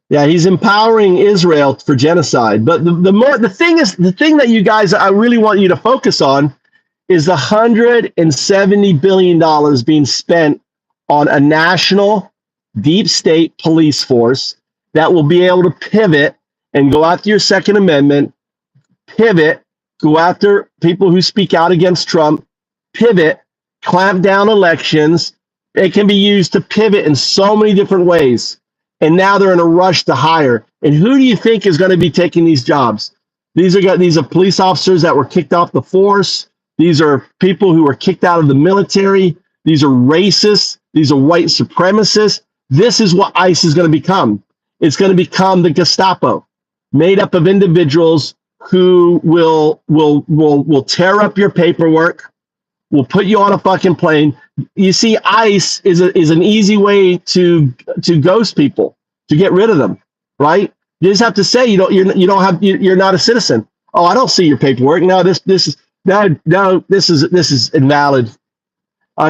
Yeah, he's empowering Israel for genocide. But the thing that you guys, I really want you to focus on is the $170 billion being spent on a national deep state police force that will be able to pivot and go after your Second Amendment, pivot, go after people who speak out against Trump, pivot, clamp down elections. It can be used to pivot in so many different ways. And now they're in a rush to hire. And who do you think is going to be taking these jobs? These are police officers that were kicked off the force. These are people who were kicked out of the military. These are racists. These are white supremacists. This is what ICE is going to become. It's going to become the Gestapo, made up of individuals who will tear up your paperwork, will put you on a fucking plane. You see, ICE is an easy way to ghost people, to get rid of them, right? You just have to say you're not a citizen. Oh, I don't see your paperwork. No, this is invalid.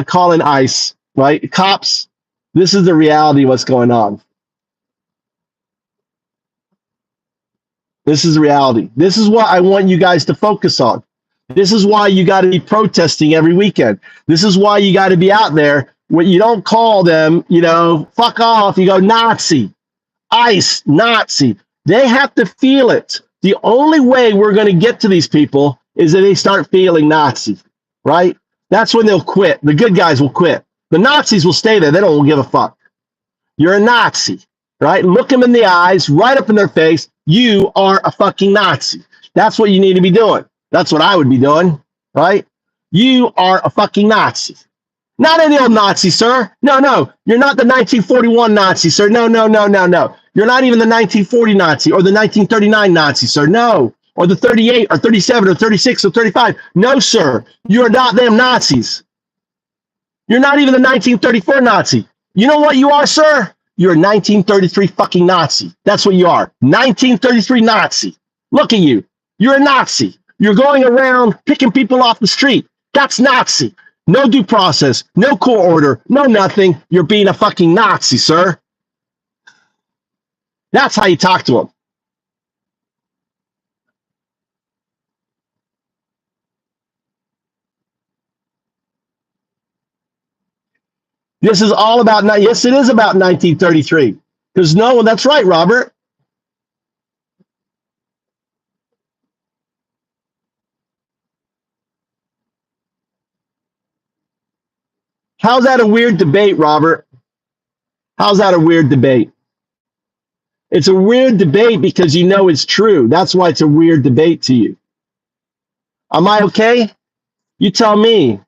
Call in ICE, right? Cops, this is the reality of what's going on. This is the reality. This is what I want you guys to focus on. This is why you got to be protesting every weekend. This is why you got to be out there. When you don't call them, fuck off. You go Nazi, ICE, Nazi. They have to feel it. The only way we're going to get to these people is that they start feeling Nazi, right? That's when they'll quit. The good guys will quit. The Nazis will stay there. They don't give a fuck. You're a Nazi, right? Look them in the eyes, right up in their face. You are a fucking Nazi. That's what you need to be doing. That's what I would be doing, right? You are a fucking Nazi. Not any old Nazi, sir. No. You're not the 1941 Nazi, sir. No. You're not even the 1940 Nazi or the 1939 Nazi, sir. No. Or the 38 or 37 or 36 or 35. No, sir. You are not them Nazis. You're not even the 1934 Nazi. You know what you are, sir? You're a 1933 fucking Nazi. That's what you are. 1933 Nazi. Look at you. You're a Nazi. You're going around picking people off the street. That's Nazi. No due process, no court order, no nothing. You're being a fucking Nazi, sir. That's how you talk to them. This is all about, yes, it is about 1933. Because that's right, Robert. How's that a weird debate, Robert? How's that a weird debate? It's a weird debate because you know it's true. That's why it's a weird debate to you. Am I okay? You tell me.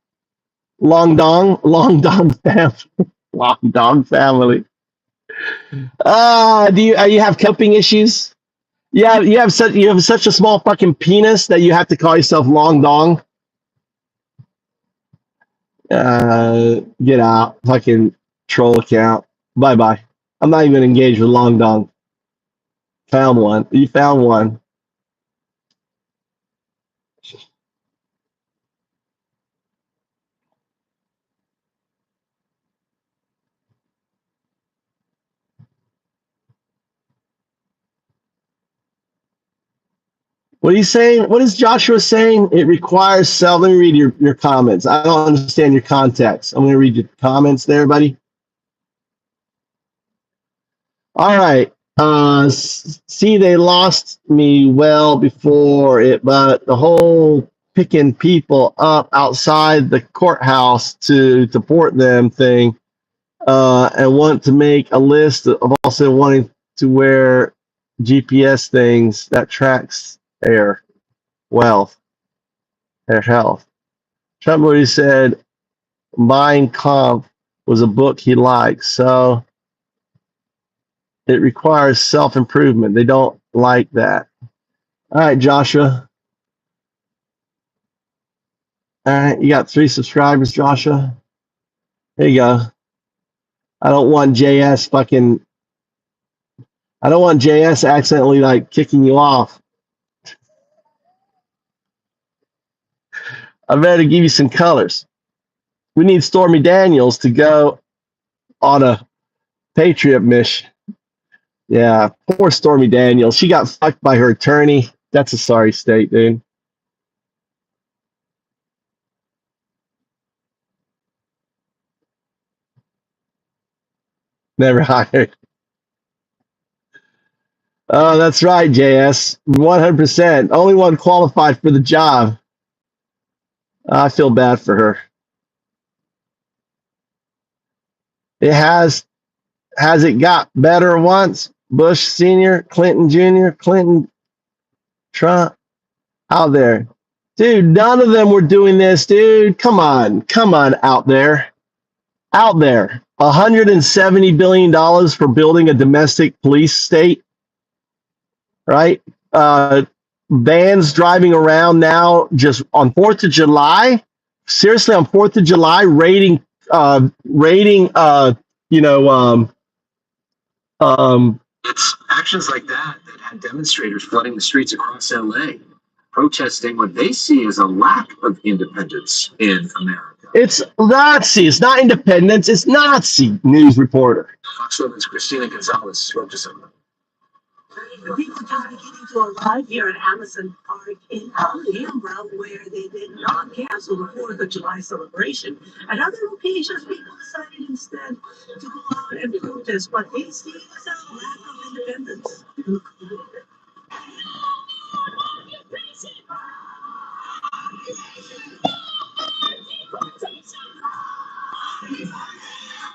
Long dong family. Long dong family. Do you have coping issues? Yeah, you have such a small fucking penis that you have to call yourself long dong. Get out, fucking troll account. Bye. I'm not even engaged with long dong. Found one. You found one. What are you saying? What is Joshua saying? It requires self. Let me read your comments. I don't understand your context. I'm going to read your comments there, buddy. All right. See, they lost me well before it, but the whole picking people up outside the courthouse to deport them thing, and want to make a list of also wanting to wear GPS things that tracks their wealth, their health. Trump already said Mein Kampf was a book he liked, so it requires self-improvement. They don't like that. All right, Joshua. All right, you got 3 subscribers, Joshua. There you go. I don't want JS accidentally like kicking you off. I better give you some colors. We need Stormy Daniels to go on a Patriot mission. Yeah, poor Stormy Daniels. She got fucked by her attorney. That's a sorry state, dude. Never hired. Oh, that's right, JS. 100%. Only one qualified for the job. I feel bad for her. It has it got better once? Bush Sr., Clinton Jr., Clinton, Trump, out there. Dude, none of them were doing this, dude. Come on out there. Out there. $170 billion for building a domestic police state, right? Vans driving around now just on 4th of July. Seriously, on 4th of July, raiding, It's actions like that that had demonstrators flooding the streets across LA, protesting what they see as a lack of independence in America. It's Nazi. It's not independence. It's Nazi. News reporter. Fox 11's Christina Gonzalez spoke to someone. The people just beginning to arrive here at Amazon Park in Alhambra, where they did not cancel the 4th of July celebration. At other locations, people decided instead to go out and protest what they see as a lack of independence.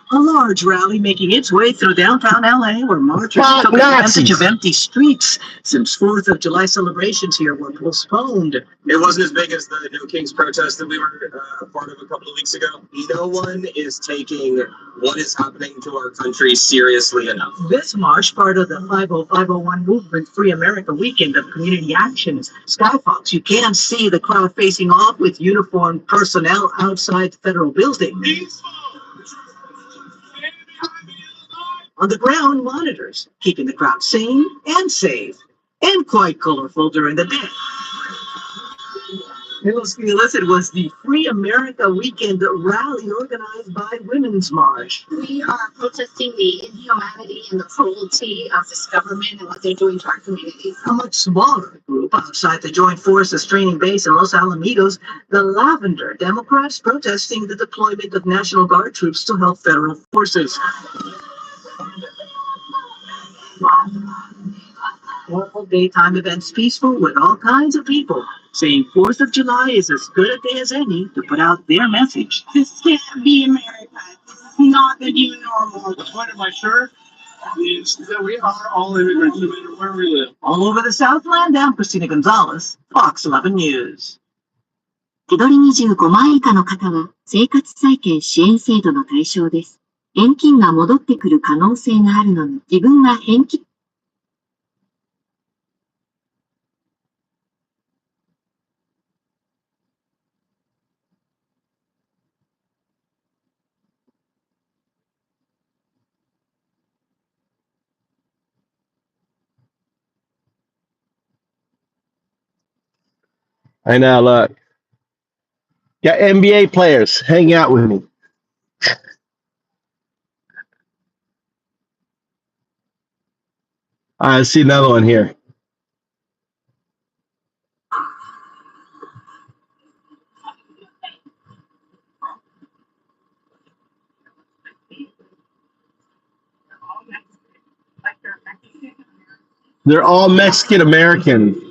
A large rally making its way through downtown LA, where marchers took advantage of empty streets since 4th of July celebrations here were postponed. It wasn't as big as the No Kings protest that we were part of a couple of weeks ago. No one is taking what is happening to our country seriously enough. This march, part of the 50501 movement Free America weekend of community actions. Skyfox, you can see the crowd facing off with uniformed personnel outside the federal building. On the ground, monitors, keeping the crowd sane and safe, and quite colorful during the day. It was the Free America Weekend rally organized by Women's March. We are protesting the inhumanity and the cruelty of this government and what they're doing to our communities. A much smaller group outside the Joint Forces training base in Los Alamitos, the Lavender Democrats protesting the deployment of National Guard troops to help federal forces. All daytime events peaceful with all kinds of people saying 4th of July is as good a day as any to put out their message. This can't be America. This is not the new normal. The point of my shirt is that we are all immigrants no matter where we live. All over the Southland, I'm Christina Gonzalez, Fox 11 News. 手取り25万以下の方は生活再建支援制度の対象です。現金が戻ってくる可能性があるのに自分は返金。I know, look. Got NBA players. Hang out with me. I see another one here. They're all Mexican American.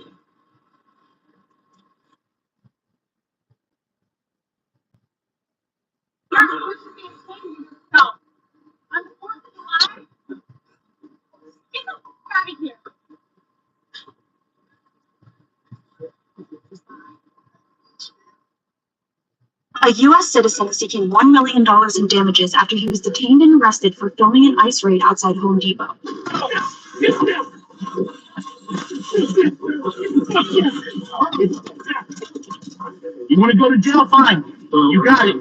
A U.S. citizen is seeking $1 million in damages after he was detained and arrested for filming an ICE raid outside Home Depot. You want to go to jail? Fine. You got it.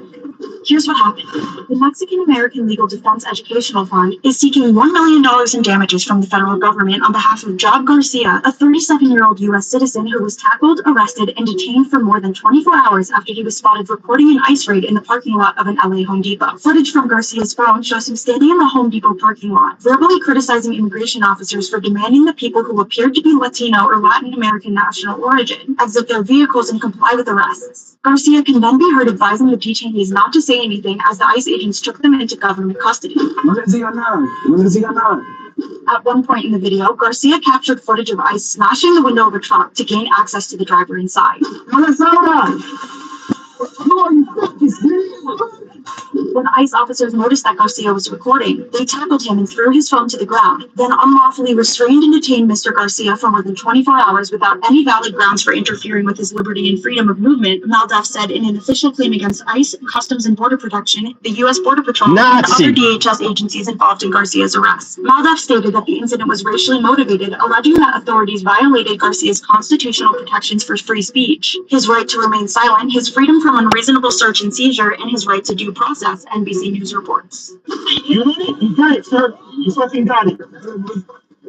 Here's what happened. The Mexican-American Legal Defense Educational Fund is seeking $1 million in damages from the federal government on behalf of Job Garcia, a 37-year-old U.S. citizen who was tackled, arrested, and detained for more than 24 hours after he was spotted reporting an ICE raid in the parking lot of an LA Home Depot. Footage from Garcia's phone shows him standing in the Home Depot parking lot, verbally criticizing immigration officers for demanding that people who appeared to be Latino or Latin American national origin exit their vehicles and comply with arrests. Garcia can then be heard advising the detainees not to say anything as the ICE agents took them into government custody. At one point in the video, Garcia captured footage of ICE smashing the window of a truck to gain access to the driver inside. When ICE officers noticed that Garcia was recording, they tackled him and threw his phone to the ground, then unlawfully restrained and detained Mr. Garcia for more than 24 hours without any valid grounds for interfering with his liberty and freedom of movement, Maldeff said in an official claim against ICE, Customs and Border Protection, the U.S. Border Patrol, Nazi. and other DHS agencies involved in Garcia's arrest. Maldeff stated that the incident was racially motivated, alleging that authorities violated Garcia's constitutional protections for free speech, his right to remain silent, his freedom from unreasonable search and seizure, and his right to due process, NBC News reports. You got it? You got it, sir. You fucking got it.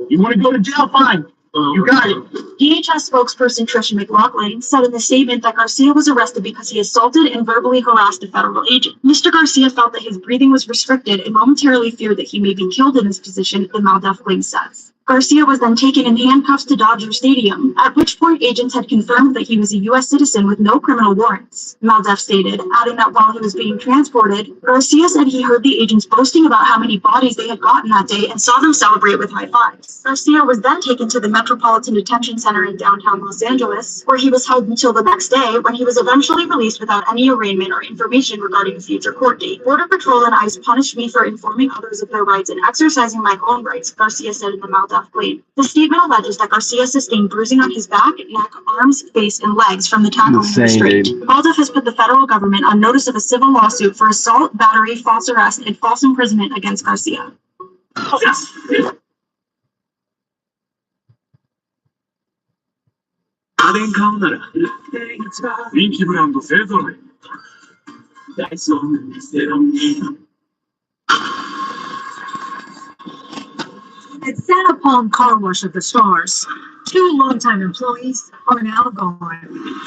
You want to go to jail? Fine. You got it. DHS spokesperson Tricia McLaughlin said in the statement that Garcia was arrested because he assaulted and verbally harassed a federal agent. Mr. Garcia felt that his breathing was restricted and momentarily feared that he may be killed in his position, the Maldeff claim says. Garcia was then taken in handcuffs to Dodger Stadium, at which point agents had confirmed that he was a U.S. citizen with no criminal warrants, Maldeff stated, adding that while he was being transported, Garcia said he heard the agents boasting about how many bodies they had gotten that day and saw them celebrate with high fives. Garcia was then taken to the Metropolitan Detention Center in downtown Los Angeles, where he was held until the next day when he was eventually released without any arraignment or information regarding a future court date. Border Patrol and ICE punished me for informing others of their rights and exercising my own rights, Garcia said in the Maldeff claim. The statement alleges that Garcia sustained bruising on his back, neck, arms, face, and legs from the tackling and restraint. Maldeff has put the federal government on notice of a civil lawsuit for assault, battery, false arrest, and false imprisonment against Garcia. At Santa Palm Car Wash at the Stars, 2 longtime employees are now gone.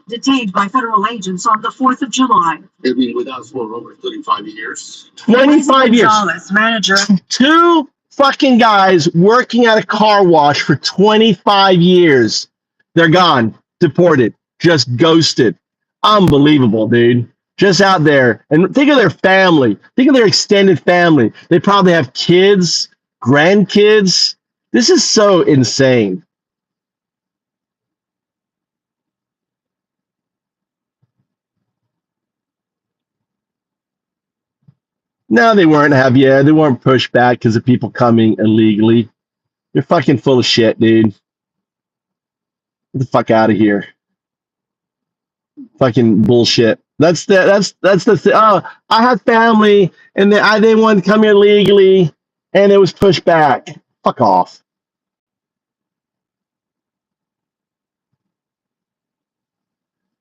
Detained by federal agents on the 4th of July. They've been with us for over 35 years. 25 years. Gonzalez, manager. 2 fucking guys working at a car wash for 25 years. They're gone, deported, just ghosted. Unbelievable, dude. Just out there. And think of their family. Think of their extended family. They probably have kids, grandkids. This is so insane. No, they weren't pushed back because of people coming illegally. You're fucking full of shit, dude. Get the fuck out of here. Fucking bullshit. That's the oh, I had family and they wanted to come here legally and it was pushed back. Fuck off.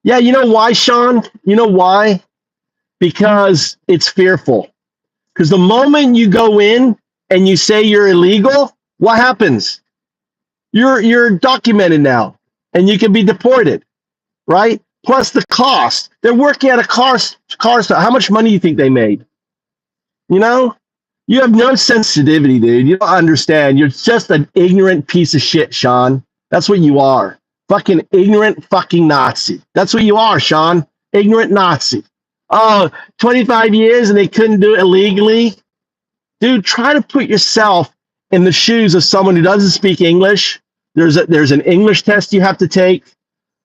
Yeah, you know why, Sean? You know why? Because it's fearful. Because the moment you go in and you say you're illegal, what happens? You're documented now and you can be deported, right? Plus the cost. They're working at a car store. How much money do you think they made? You know? You have no sensitivity, dude. You don't understand. You're just an ignorant piece of shit, Sean. That's what you are. Fucking ignorant fucking Nazi. That's what you are, Sean. Ignorant Nazi. Oh, 25 years and they couldn't do it illegally? Dude, try to put yourself in the shoes of someone who doesn't speak English. There's an English test you have to take.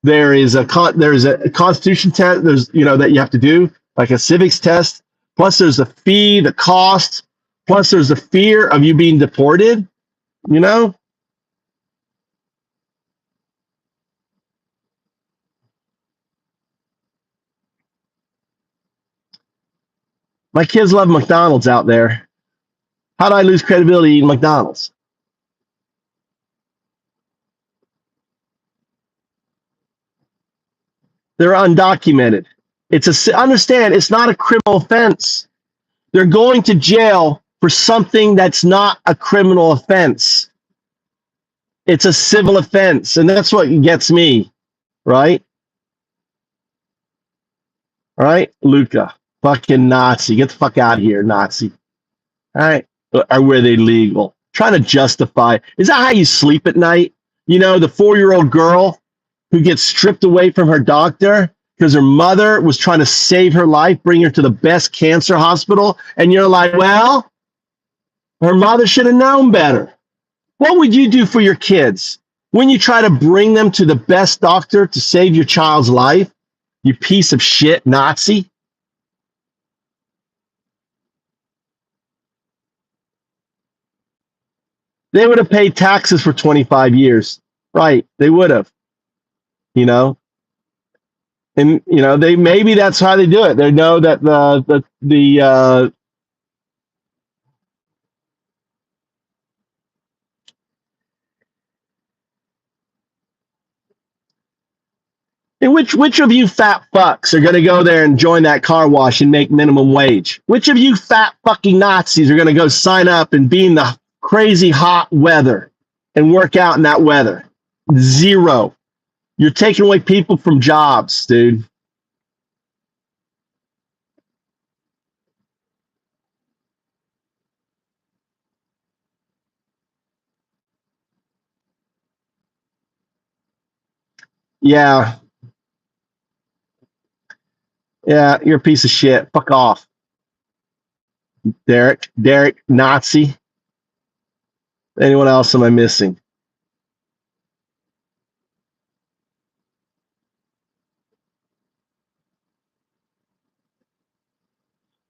There's a constitution test, that you have to do, like a civics test. Plus there's the fee, the cost. Plus there's the fear of you being deported, you know? My kids love McDonald's out there. How do I lose credibility eating McDonald's? They're undocumented. Understand, it's not a criminal offense. They're going to jail for something that's not a criminal offense. It's a civil offense, and that's what gets me, right? All right, Luca, fucking Nazi, get the fuck out of here, Nazi. All right, or were they legal? Trying to justify. Is that how you sleep at night? You know, the 4-year-old girl who gets stripped away from her doctor because her mother was trying to save her life, bring her to the best cancer hospital, and you're like, well, her mother should have known better. What would you do for your kids when you try to bring them to the best doctor to save your child's life? You piece of shit, Nazi. They would have paid taxes for 25 years. Right, they would have. You know? And, you know, maybe that's how they do it. They know that and which of you fat fucks are going to go there and join that car wash and make minimum wage? Which of you fat fucking Nazis are going to go sign up and be in the crazy hot weather and work out in that weather? Zero. You're taking away people from jobs, dude. Yeah. Yeah, you're a piece of shit. Fuck off. Derek, Nazi. Anyone else am I missing?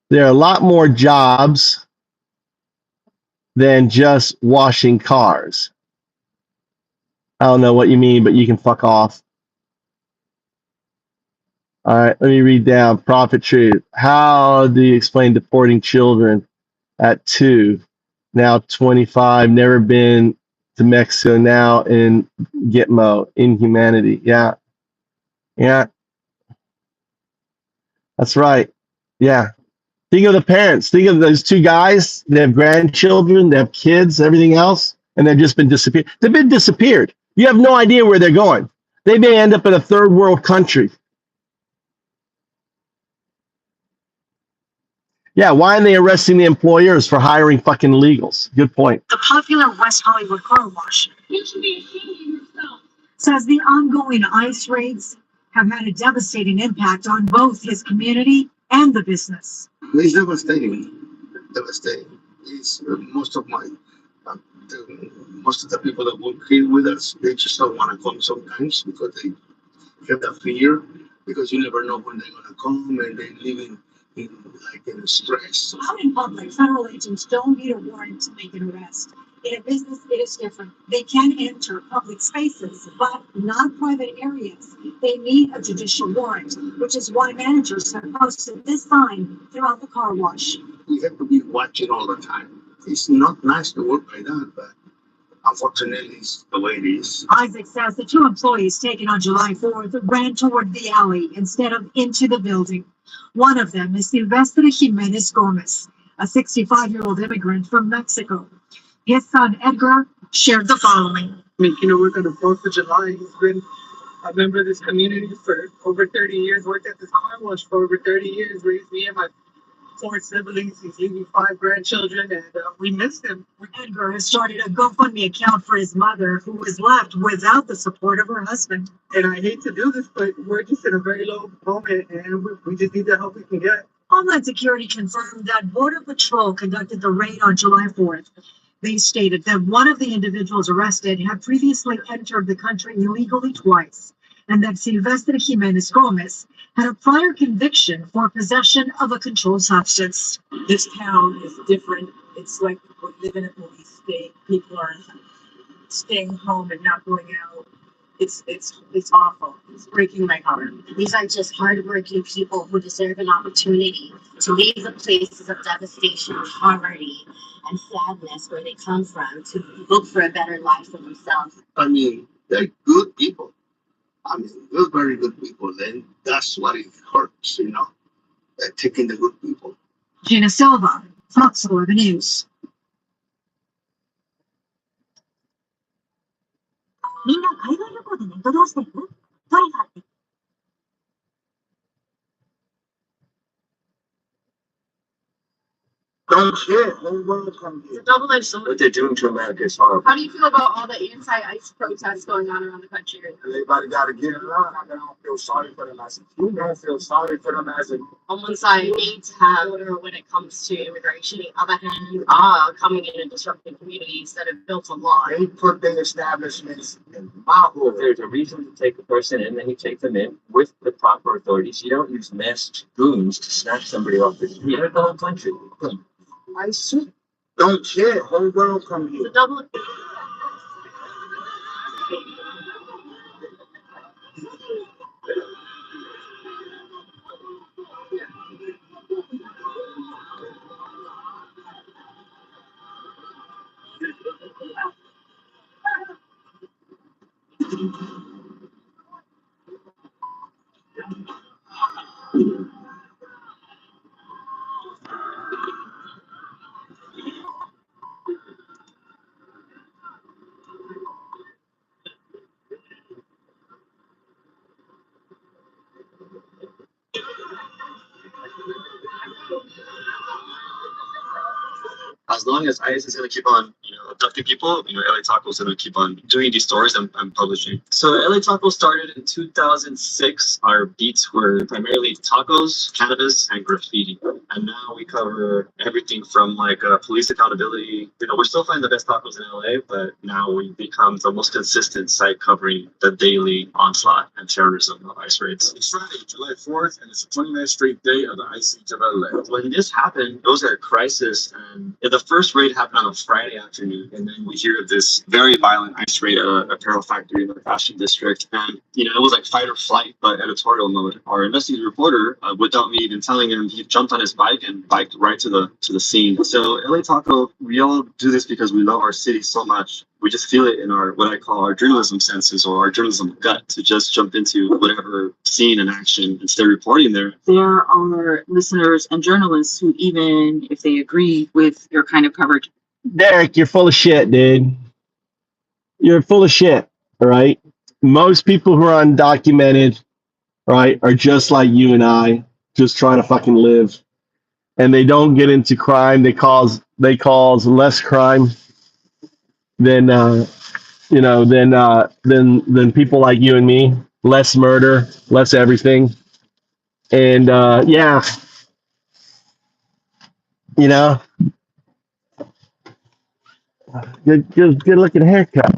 There are a lot more jobs than just washing cars. I don't know what you mean, but you can fuck off. All right, let me read down. Prophet Truth. How do you explain deporting children at 2, now 25, never been to Mexico, now in Gitmo, inhumanity? Yeah. Yeah. That's right. Yeah. Think of the parents. Think of those 2 guys. They have grandchildren, they have kids, everything else, and they've just been disappeared. They've been disappeared. You have no idea where they're going. They may end up in a third world country. Yeah, why aren't they arresting the employers for hiring fucking illegals? Good point. The popular West Hollywood car wash says the ongoing ICE raids have had a devastating impact on both his community and the business. It's devastating. Devastating. It's most of the people that work here with us, they just don't want to come sometimes because they have that fear, because you never know when they're going to come, and they live in stress. Out in public, federal agents don't need a warrant to make an arrest. In a business, it is different. They can enter public spaces, but not private areas. They need a judicial warrant, which is why managers have posted this sign throughout the car wash. We have to be watching all the time. It's not nice to work like that, but unfortunately, it's the way it is. Isaac says the 2 employees taken on July 4th ran toward the alley instead of into the building. One of them is Silvestre Jimenez Gomez, a 65-year-old immigrant from Mexico. His son Edgar shared the following. I mean, we're going to 4th of July. He's been a member of this community for over 30 years, worked at this car wash for over 30 years, raised me and my 4 siblings. He's leaving 5 grandchildren, and we missed him. Edgar has started a GoFundMe account for his mother, who was left without the support of her husband. And I hate to do this, but we're just in a very low moment, and we just need the help we can get. Homeland Security confirmed that Border Patrol conducted the raid on July 4th. They stated that one of the individuals arrested had previously entered the country illegally twice, and that Silvestre Jimenez Gomez had a prior conviction for possession of a controlled substance. This town is different. It's like we live in a police state. People are staying home and not going out. It's awful. It's breaking my heart. These are just hardworking people who deserve an opportunity to leave the places of devastation, poverty, and sadness where they come from to look for a better life for themselves. I mean, they're good people. I mean, those very good people. Then that's what it hurts, taking the good people. Gina Silva, Fox 11 News. みんな海外旅行でネットどうしてる？トリファって Don't care. Whole world come It's here. a double-edged sword. What they're doing to America is horrible. How do you feel about all the anti-ICE protests going on around the country right now? Everybody got to get it on. I don't feel sorry for them as a human. I don't feel sorry for them as a. On one side, you need to have order when it comes to immigration. On the other hand, you are coming in and disrupting communities that have built a law. They put their establishments in my If world. there's a reason to take a person in, then you take them in with the proper authorities. You don't use masked goons to snatch somebody off the street. The whole country. I see. Don't care. Whole world come It's here. a double. As long as ICE is going to keep on, abducting people, LA Taco is going to keep on doing these stories and publishing. So LA Taco started in 2006. Our beats were primarily tacos, cannabis, and graffiti. And now we cover everything from police accountability. We're still finding the best tacos in LA, but now we've become the most consistent site covering the daily onslaught and terrorism of ICE raids. It's Friday, July 4th, and it's the 29th straight day of the ICE siege of LA. When this happened, it was a crisis, and the first raid happened on a Friday afternoon, and then we hear of this very violent ICE raid at an apparel factory in the fashion district, and it was like fight or flight, but editorial mode. Our investigative reporter, without me even telling him, he jumped on his bike and biked right to the scene. So LA Taco, we all do this because we love our city so much. We just feel it in our, what I call our journalism senses or our journalism gut, to just jump into whatever scene and action and start reporting there. There are listeners and journalists who, even if they agree with your kind of coverage. Derek, you're full of shit, dude. You're full of shit, all right? Most people who are undocumented, right, are just like you and I, just trying to fucking live. And they don't get into crime. They cause less crime than than people like you and me. Less murder, less everything. And good looking haircut.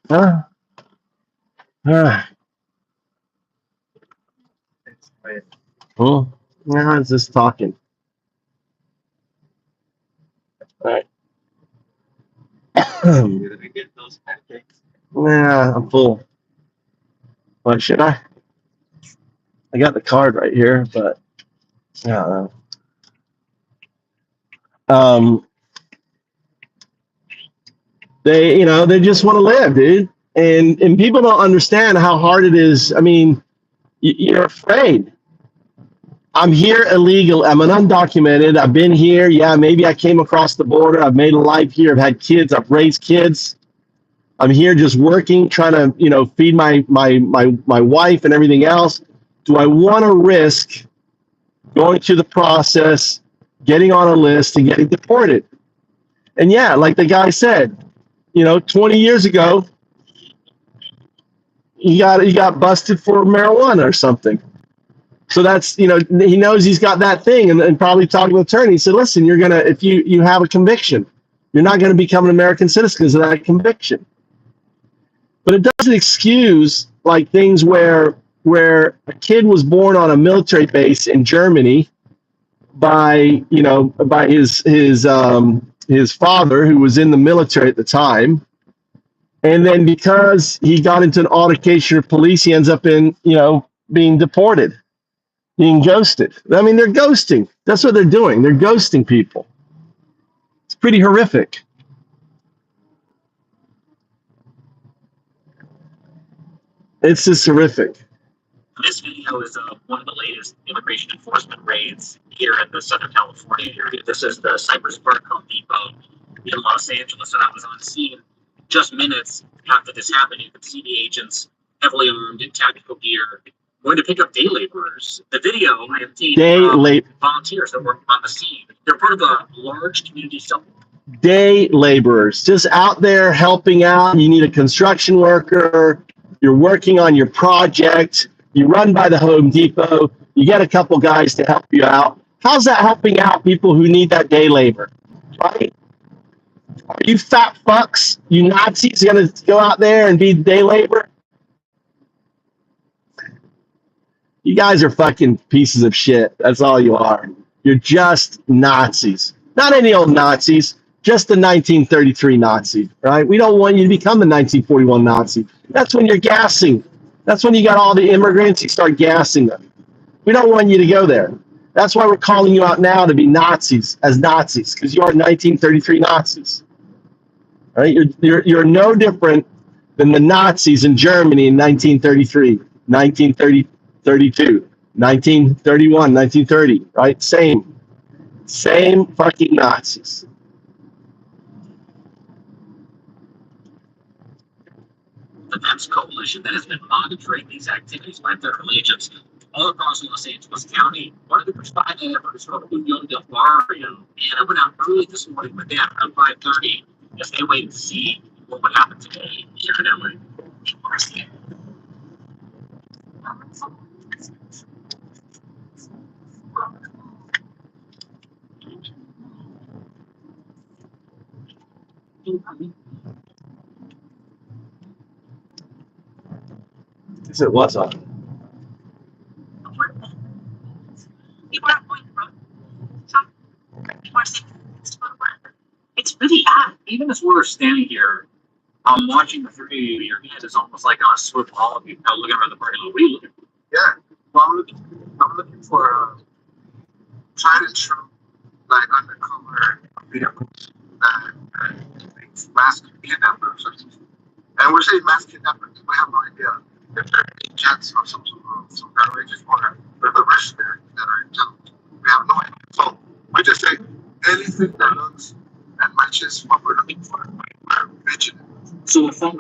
Huh? Oh, yeah, it's just talking. All right. Yeah, I'm full. What should I? I got the card right here, but I don't know. They just want to live, dude. And people don't understand how hard it is. I mean, you're afraid. I'm here illegal. I'm an undocumented. I've been here. Yeah, maybe I came across the border. I've made a life here. I've had kids. I've raised kids. I'm here just working, trying to, feed my wife and everything else. Do I want to risk going through the process, getting on a list, and getting deported? And yeah, like the guy said, 20 years ago, he got busted for marijuana or something. So that's, he knows he's got that thing, and probably talked to the attorney. He said, listen, you're gonna, if you have a conviction, you're not gonna become an American citizen because of that conviction. But it doesn't excuse like things where a kid was born on a military base in Germany by his father, who was in the military at the time. And then because he got into an altercation with police, he ends up being deported, being ghosted. I mean, they're ghosting. That's what they're doing. They're ghosting people. It's pretty horrific. It's just horrific. This video is one of the latest immigration enforcement raids here in the Southern California area. This is the Cypress Park Home Depot in Los Angeles, and I was on scene just minutes after this happened. You could see the agents heavily armed in tactical gear going to pick up day laborers. The video I have seen volunteers that were on the scene. They're part of a large community supplement. Day laborers just out there helping out. You need a construction worker. You're working on your project. You run by the Home Depot. You get a couple guys to help you out. How's that helping out people who need that day labor? Right? Are you fat fucks, you Nazis, going to go out there and be day labor? You guys are fucking pieces of shit. That's all you are. You're just Nazis. Not any old Nazis, just the 1933 Nazi, right? We don't want you to become the 1941 Nazi. That's when you're gassing. That's when you got all the immigrants, you start gassing them. We don't want you to go there. That's why we're calling you out now to be Nazis, because you are 1933 Nazis. Right? You're no different than the Nazis in Germany in 1933, 1932, 1931, 1930, right? Same fucking Nazis. The Defense Coalition that has been monitoring these activities by federal agents all across Los Angeles County. One of the groups behind that effort is called Union del Barrio, and I went out early this morning with them around 5:30 as they waited to see what would happen today here in LA. It was on. It's really bad. Even as we're standing here, I'm watching the three of you. Your hand is almost like on a swift all of you looking around the party. What are you looking for? Yeah, well, I'm looking for tried and true, like undercover vehicles that mass kidnappers. And we're saying mass kidnappers. We have no idea if they're agents or some outrageous or they're the mercenaries that are in town. We have no idea. So we just say anything that looks and matches what we're looking for, we're vigilant. So a phone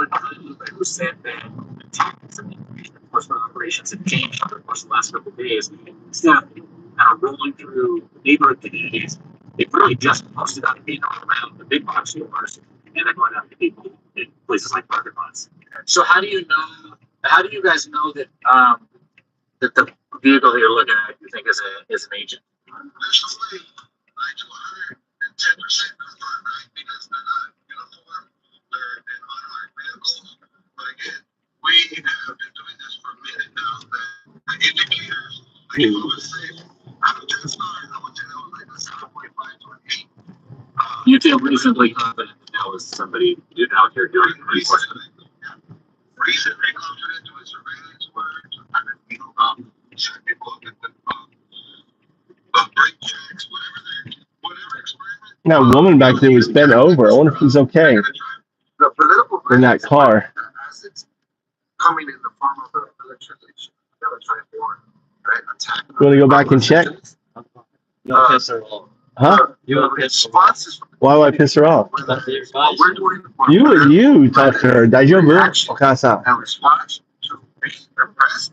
who said that the tactics of information enforcement operations have changed over the course of the last couple of days. Staff kind of rolling through neighborhood communities. They've really just posted on being all around the big box stores and then going out to people in places like parking lots. So how do you guys know that that the vehicle that you're looking at you think is an agent? Usually, like to 110% confirmed, right? Because they're not uniform, they're in unmarked vehicles. But again, we have been doing this for a minute now. The indicators, like if I would say, I'm a 10 star, I would say that was like a 7.5 to an 8. You feel reasonably confident that that was somebody out here doing reasonably confident doing surveillance work, check people break checks, whatever experiment. That woman back there was bent over. I wonder if he's okay The political in that car. as it's coming in the form of the electricity, right? Attack. You want to go back and check? No piss her off. Huh? You Responses from Why would I piss her off? what we're doing. You talk to her. Daijoubu? Okasa. And response to the press,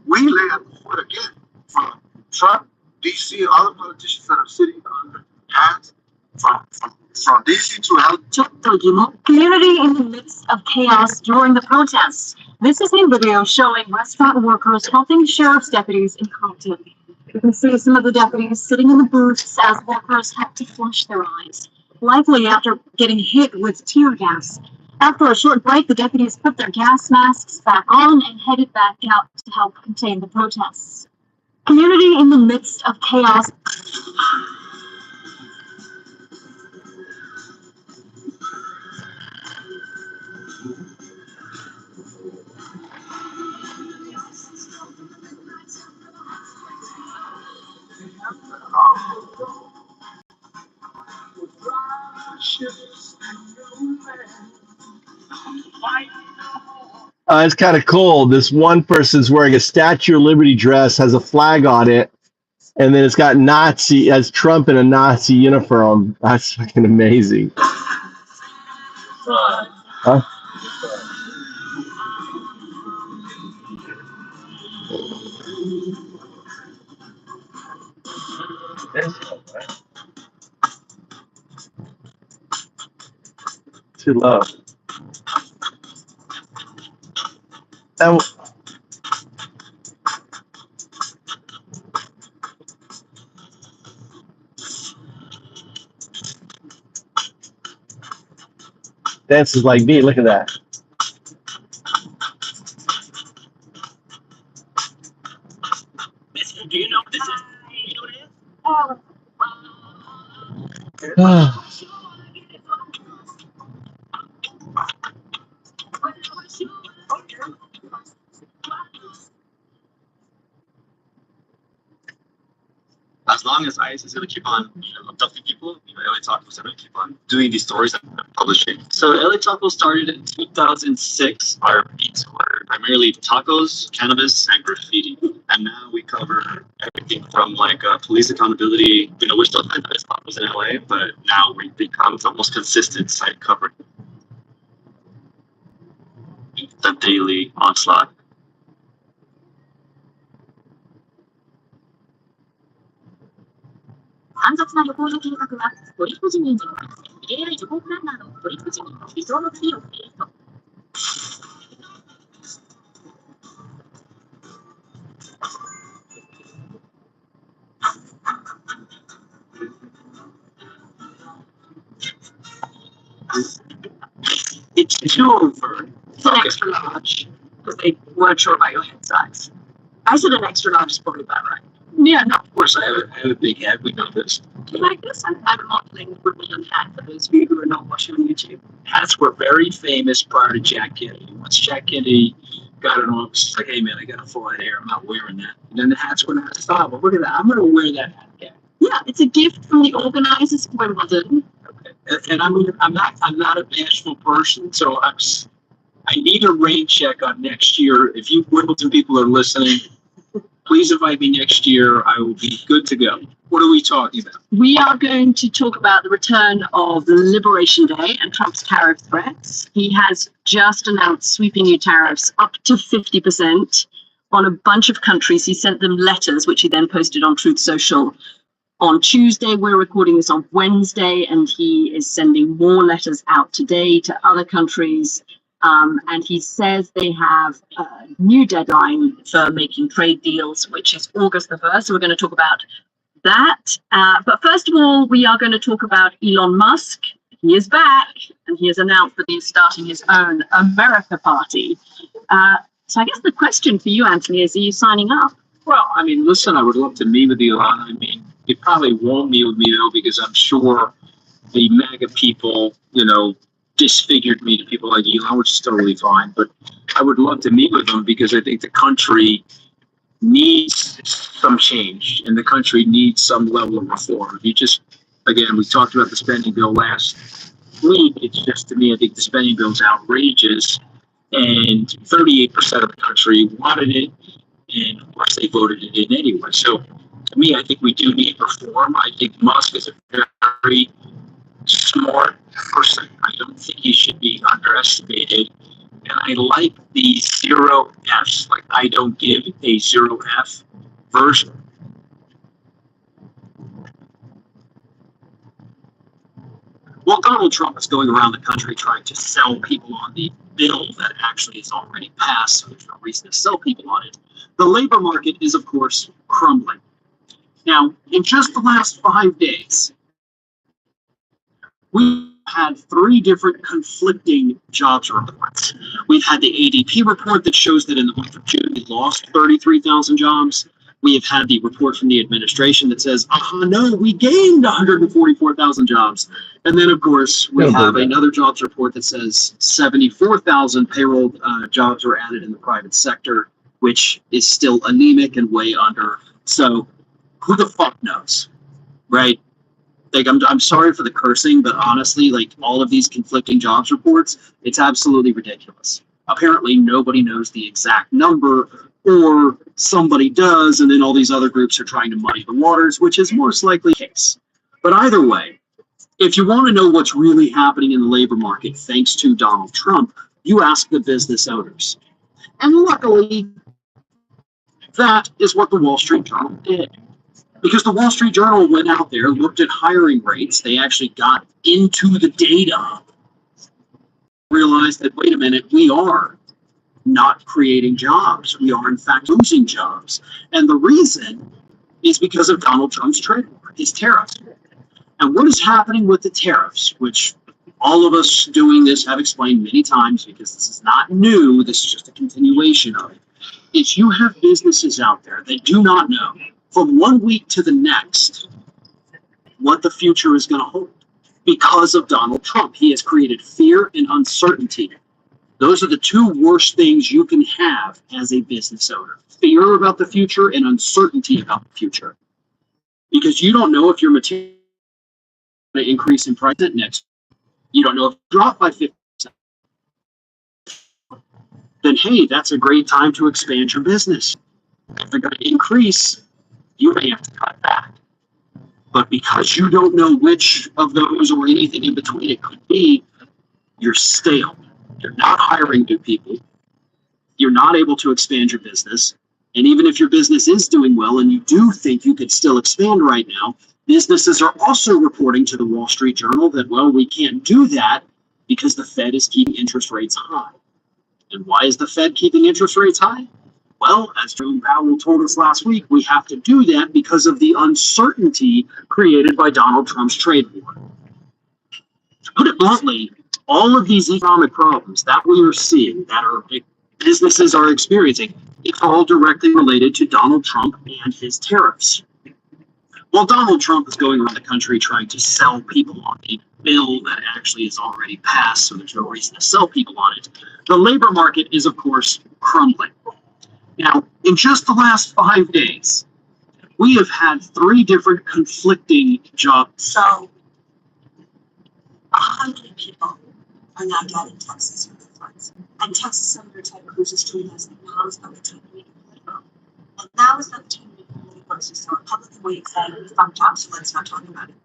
we lay at the foot again from Trump, DC, and other politicians that are sitting on the hands from DC to L. Community in the midst of chaos during the protests. This is a video showing restaurant workers helping sheriff's deputies in Compton. You can see some of the deputies sitting in the booths as workers have to flush their eyes, likely after getting hit with tear gas. After a short break, the deputies put their gas masks back on and headed back out to help contain the protests. Community in the midst of chaos. It's kind of cool. This one person's wearing a Statue of Liberty dress, has a flag on it, and then it's got Nazi as Trump in a Nazi uniform. That's fucking amazing. Huh? Too low. Dances like me. Look at that. Do you know what this is? You know what it is? As long as ICE is going to keep on abducting people, LA Tacos is going to keep on doing these stories and publishing. So LA Tacos started in 2006. Our beats were primarily tacos, cannabis, and graffiti. And now we cover everything from like police accountability. We're still doing tacos in LA, but now we've become the most consistent site covering the daily onslaught. 煩雑な旅行の計画はトリップ人員による AI 旅行プランナーのトリップ人員の理想の次をしていると。It's too over. It's an extra large because they weren't sure about your head size. I said an extra large is probably about right. Yeah, no, of course I have a big head. We know this. Do you like this? I'm modeling the Brazilian hat for those of you who are not watching on YouTube. Hats were very famous prior to Jack Kennedy. Once Jack Kennedy got in office, it's like, hey man, I got a full head of hair. I'm not wearing that. And then the hats went out of style. But look at that. I'm going to wear that hat again. Yeah, it's a gift from the organizers of Wimbledon. Okay. And I'm not a bashful person, so I need a rain check on next year. If you Wimbledon people are listening, please invite me next year. I will be good to go. What are we talking about? We are going to talk about the return of Liberation Day and Trump's tariff threats. He has just announced sweeping new tariffs up to 50% on a bunch of countries. He sent them letters, which he then posted on Truth Social on Tuesday. We're recording this on Wednesday, and he is sending more letters out today to other countries. And he says they have a new deadline for making trade deals, which is August the 1st. So we're going to talk about that. But first of all, we are going to talk about Elon Musk. He is back, and he has announced that he's starting his own America Party. So I guess the question for you, Anthony, is, are you signing up? Well, I mean, listen, I would love to meet with Elon. I mean, he probably won't meet with me, though, because I'm sure the MAGA people, disfigured me to people like Elon, which is totally fine. But I would love to meet with him because I think the country needs some change and the country needs some level of reform. Again, we talked about the spending bill last week. It's just, to me, I think the spending bill is outrageous. And 38% of the country wanted it. And of course, they voted it in anyway. So to me, I think we do need reform. I think Musk is a very smart person. I don't think he should be underestimated. And I like the 0 Fs, like I don't give a 0 F version. Well, Donald Trump is going around the country trying to sell people on the bill that actually is already passed, so there's no reason to sell people on it. The labor market is, of course, crumbling. Now, in just the last 5 days, we had 3 different conflicting jobs reports. We've had the ADP report that shows that in the month of June, we lost 33,000 jobs. We have had the report from the administration that says, no, we gained 144,000 jobs. And then, of course, we have another jobs report that says 74,000 payroll jobs were added in the private sector, which is still anemic and way under. So who the fuck knows, right? Like, I'm sorry for the cursing, but honestly, like, all of these conflicting jobs reports, it's absolutely ridiculous. Apparently, nobody knows the exact number, or somebody does, and then all these other groups are trying to muddy the waters, which is most likely the case. But either way, if you want to know what's really happening in the labor market thanks to Donald Trump, you ask the business owners. And luckily, that is what the Wall Street Journal did. Because the Wall Street Journal went out there, looked at hiring rates, they actually got into the data, realized that, wait a minute, we are not creating jobs. We are, in fact, losing jobs. And the reason is because of Donald Trump's trade war, his tariffs. And what is happening with the tariffs, which all of us doing this have explained many times because this is not new, this is just a continuation of it, is you have businesses out there that do not know from 1 week to the next what the future is going to hold because of Donald Trump. He has created fear and uncertainty. Those are the two worst things you can have as a business owner. Fear about the future and uncertainty about the future. Because you don't know if your material is going to increase in price next. You don't know if it dropped by 50%. Then, hey, that's a great time to expand your business. If they're going to increase, you may have to cut back. But because you don't know which of those or anything in between it could be, you're stale. You're not hiring new people. You're not able to expand your business. And even if your business is doing well and you do think you could still expand right now, businesses are also reporting to the Wall Street Journal that, well, we can't do that because the Fed is keeping interest rates high. And why is the Fed keeping interest rates high? Well, as Jerome Powell told us last week, we have to do that because of the uncertainty created by Donald Trump's trade war. To put it bluntly, all of these economic problems that we are seeing, that our businesses are experiencing, it's all directly related to Donald Trump and his tariffs. While Donald Trump is going around the country trying to sell people on a bill that actually is already passed, so there's no reason to sell people on it, the labor market is, of course, crumbling. Now, in just the last 5 days, we have had 3 different conflicting jobs. So, 100 people are now dead in Texas with the floods. And Texas Senator Ted Cruz is tweeting us that now is not the time to be political. And now is not the time to be political. It's just a Republican way of saying we found jobs, so let's not talk about it.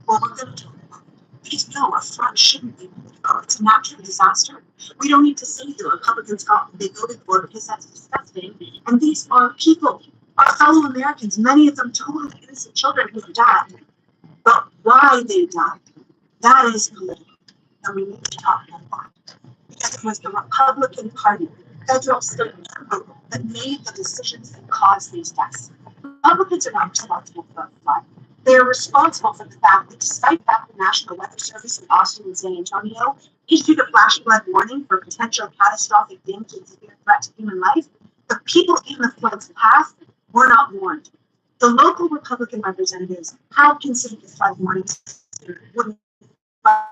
Well, we're going to talk about it. Because no, a flood shouldn't be political. It's a natural disaster. We don't need to say the Republicans got they voted for it because that's disgusting. And these are people, our fellow Americans, many of them totally innocent children who died. But why they died, that is political. And we need to talk about that. Because it was the Republican Party, federal, state, and local, that made the decisions that caused these deaths. Republicans are not responsible for the flood. They are responsible for the fact that despite that the National Weather Service in Austin and San Antonio issued a flash flood warning for potential catastrophic damage and severe threat to human life, the people in the flood's path were not warned. The local Republican representatives had considered the flood warning system wouldn't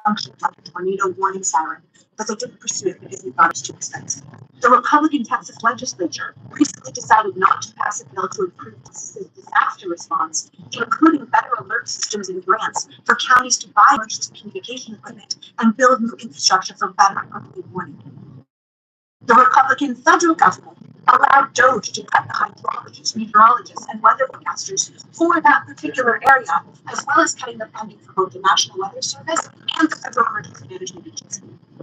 function like a tornado warning siren, but they didn't pursue it because they thought it was too expensive. The Republican Texas legislature recently decided not to pass a bill to improve disaster response, including better alert systems and grants for counties to buy emergency communication equipment and build new infrastructure for better early warning. The Republican federal government allowed DOGE to cut the hydrologists, meteorologists, and weather forecasters for that particular area, as well as cutting the funding for both the National Weather Service and the Federal Emergency Management Agency.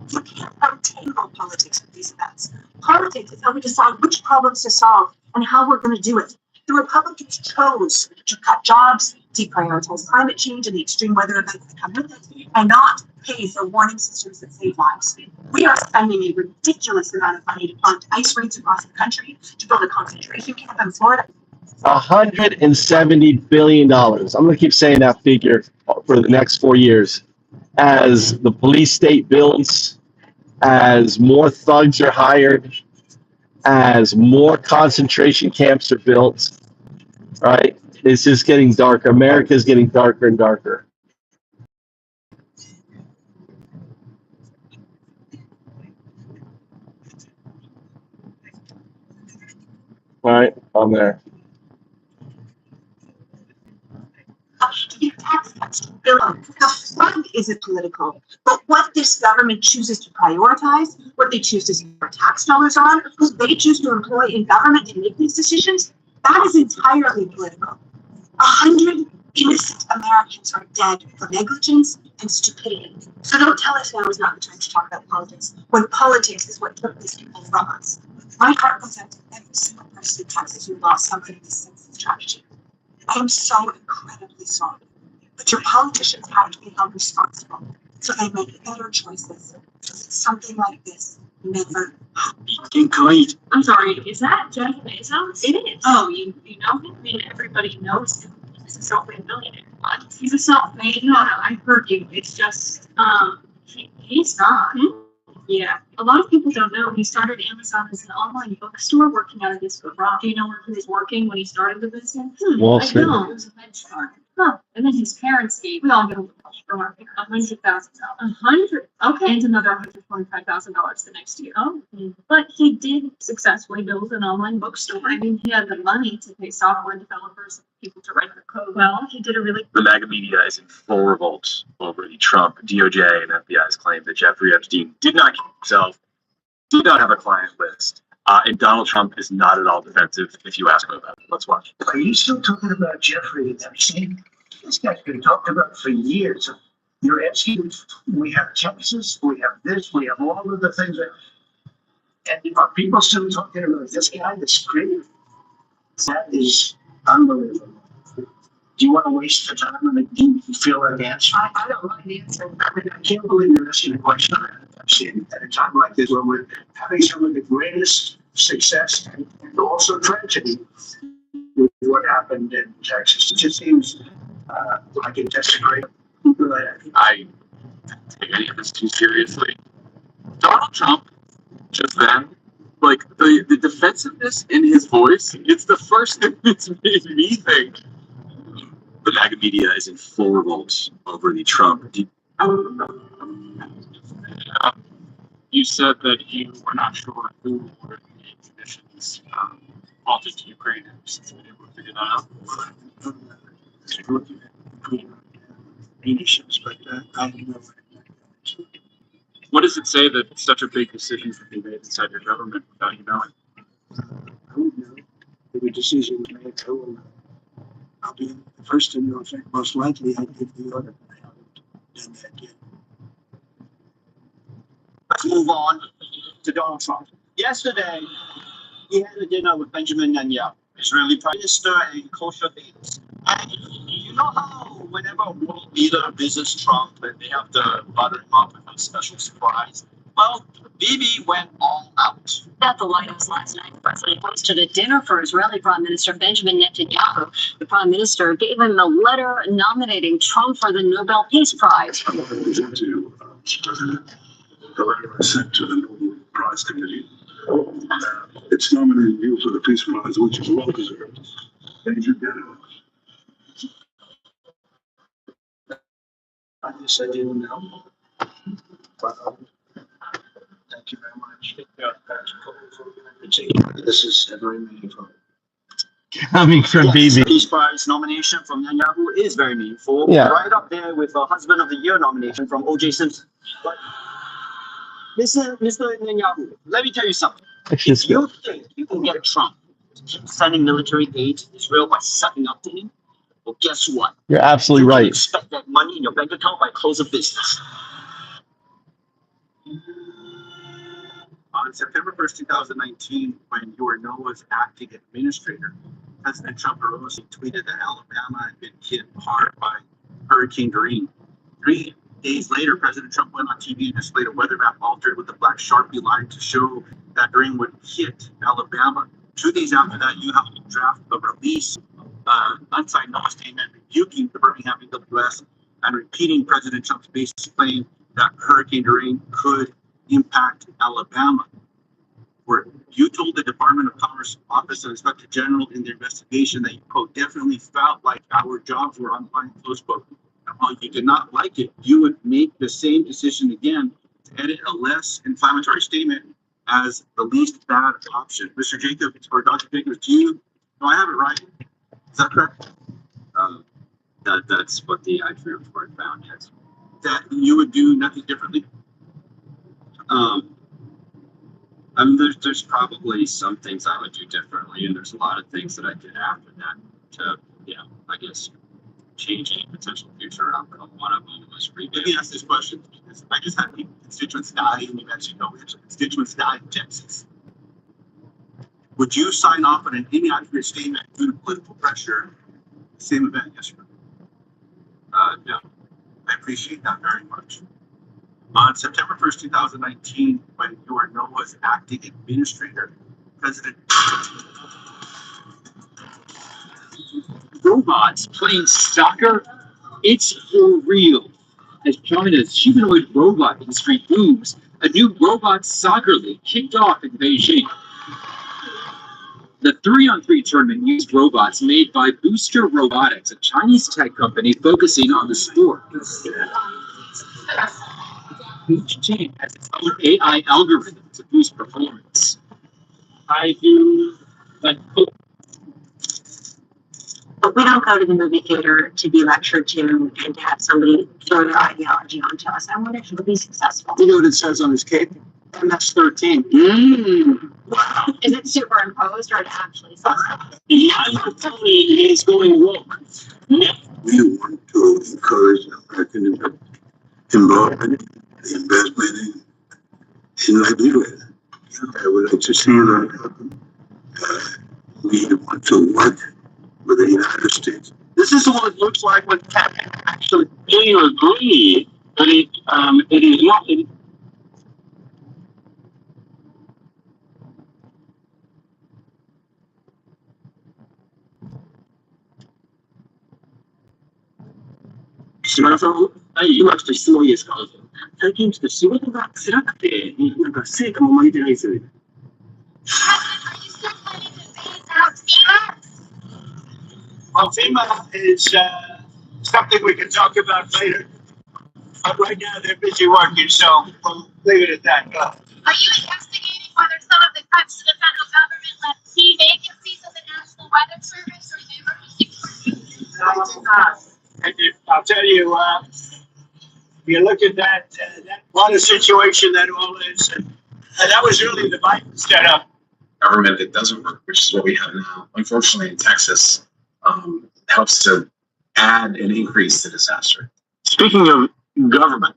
You can't untangle politics with these events. Politics is how we decide which problems to solve and how we're going to do it. The Republicans chose to cut jobs, deprioritize climate change and the extreme weather events that come with it, and not pay for warning systems that save lives. We are spending a ridiculous amount of money to fund ice raids across the country, to build a concentration camp in Florida. $170 billion. I'm going to keep saying that figure for the next 4 years. As the police state builds, as more thugs are hired, as more concentration camps are built, right? It's just getting darker. America is getting darker and darker. All right, I'm there. To give tax cuts to The fund isn't political, but what this government chooses to prioritize, what they choose to spend their tax dollars on, who they choose to employ in government and make these decisions, that is entirely political. 100 innocent Americans are dead for negligence and stupidity. So don't tell us now is not the time to talk about politics, when politics is what took these people from us. My heart goes out to every single person in Texas who lost something in this sense of tragedy. I am so incredibly sorry. But your politicians have to be held responsible so they make better choices. Something like this never happened. I'm sorry, is that Jeff Bezos? It is. Oh, you know him? I mean, everybody knows him. He's a self-made millionaire. What? He's a self-made. No, I heard you. It's just, he's not. Yeah, a lot of people don't know he started Amazon as an online bookstore working out of his garage. Do you know where he was working when he started the business? Wall I Street. know, it was a hedge fund. Huh. And then his parents gave, we all get a little from our parents, $100,000. $100? Okay. And another $125,000 the next year. Oh. But he did successfully build an online bookstore. I mean, he had the money to pay software developers and people to write the code. Well, he did a really. The MAGA media is in full revolt over the Trump, DOJ, and FBI's claim that Jeffrey Epstein did not kill himself, did not have a client list, and Donald Trump is not at all defensive if you ask him about it. Let's watch. Are you still talking about Jeffrey Epstein? This guy's been talked about for years. You're Epstein. We have Texas. We have this. We have all of the things that. And are people still talking about this guy, this creative? That is unbelievable. Do you want to waste the time on it? Do you feel like answering? I don't mind answering. I mean, I can't believe you're asking a question on Epstein at a time like this when we're having some of the greatest success and also tragedy with what happened in Texas. It just seems like it's just a great. I take any of this too seriously. Donald Trump, just then, like the defensiveness in his voice, it's the first thing that's made me think. The MAGA media is in full revolt over the Trump. You said that you were not sure who were the conditions altered to Ukraine. Since we able to figure that out. Munitions, but I don't know. What does it say that such a big decision would be made inside your government without you knowing? I don't know. Every decision was made. I'll be the first to know. In fact, most likely I'd give the order. I haven't done that yet. Let's move on to Donald Trump. Yesterday, he had a dinner with Benjamin Netanyahu, Israeli Prime Minister, and kosher leaders. And you know how whenever a world leader visits Trump, and they have to butter him up with a special surprise? Well, Bibi went all out. At the White House last night, the president hosted a dinner for Israeli Prime Minister Benjamin Netanyahu. The prime minister gave him a letter nominating Trump for the Nobel Peace Prize. President, the letter I sent to the Nobel Prize Committee. It's nominating you for the Peace Prize, which is well deserved. And you get it. I guess I didn't know. But, thank you very much. This is very meaningful. Coming from Yes, BB. Peace Prize nomination from Netanyahu is very meaningful. Yeah. Right up there with a Husband of the Year nomination from O.J. Simpson. But Mr. Netanyahu, let me tell you something. If you think you can get Trump to keep sending military aid to Israel by sucking up to him, well, guess what? You're absolutely You can right. expect that money in your bank account by close of business. On September 1st, 2019, when you were NOAA's acting administrator, President Trump erroneously tweeted that Alabama had been hit hard by Hurricane Doreen. 3 days later, President Trump went on TV and displayed a weather map altered with a black Sharpie line to show that Doreen would hit Alabama. 2 days after that, you have to draft a release, unsigned NOAA statement rebuking the Birmingham AWS and repeating President Trump's basic claim that Hurricane Doreen could impact Alabama, where you told the Department of Commerce Office of Inspector General in the investigation that you, quote, definitely felt like our jobs were on the line, close quote. And while you did not like it, you would make the same decision again to edit a less inflammatory statement as the least bad option. Mr. Jacobs, or Dr. Jacobs, do you, no, I have it right. Is that correct? That's what the IFRI report found. Yes. That you would do nothing differently? I mean, there's probably some things I would do differently, and there's a lot of things that I did after that to, I guess, change any potential future outcome. One of them was Let me ask this question, because I just had constituents die, and you mentioned constituents died in Texas. Would you sign off on an inaccurate statement due to political pressure? The same event, yes or no? No. I appreciate that very much. On September 1st, 2019, when you were known as acting administrator, President Robots playing soccer? It's for real. As China's humanoid robot industry booms, a new robot soccer league kicked off in Beijing. The 3-on-3 tournament used robots made by Booster Robotics, a Chinese tech company focusing on the sport. Each team has its own AI algorithm to boost performance. I do like. But we don't go to the movie theater to be lectured to and to have somebody throw their ideology onto us. I want to be successful. You know what it says on his cape? MS-13. Wow. Is it superimposed or it actually says something? Tony is going woke. We want to encourage American involvement, investment in livelihood. I would like to see that happen. We want to work with the United States. This is what it looks like when Captain actually agree, but it is not.島田さん、今ちょっと質問いいですか？最近ちょっと仕事が辛くて、なんか成果も生まれてないんですよね。Well, FEMA is something we can talk about later. But right now they're busy working, so we'll leave it at that. Go. Are you investigating whether some of the cuts to the federal government left key vacancies in the National Weather Service or the emergency? I'll tell you, you look at that water situation that all is, and that was really the Biden setup. Government that doesn't work, which is what we have now, unfortunately in Texas, helps to add and increase the disaster. Speaking of government,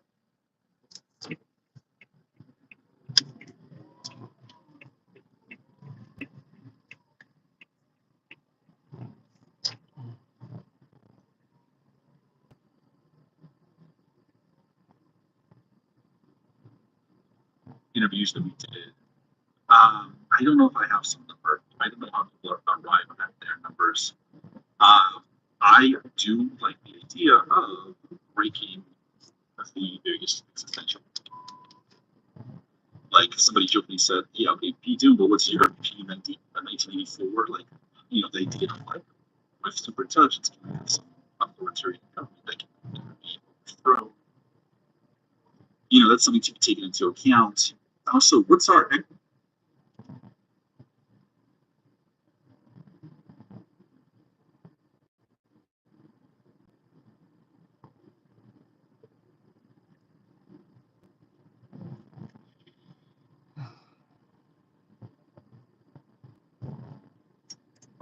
interviews that we did. I don't know if I have some number. I don't know how people are arriving at their numbers. I do like the idea of breaking the various existential. Like somebody jokingly said, yeah, okay, P2, but what's your P90, 1984? Like, they did like with super intelligence communities, authoritarian government that can be overthrown. That's something to be taken into account. Also, what's our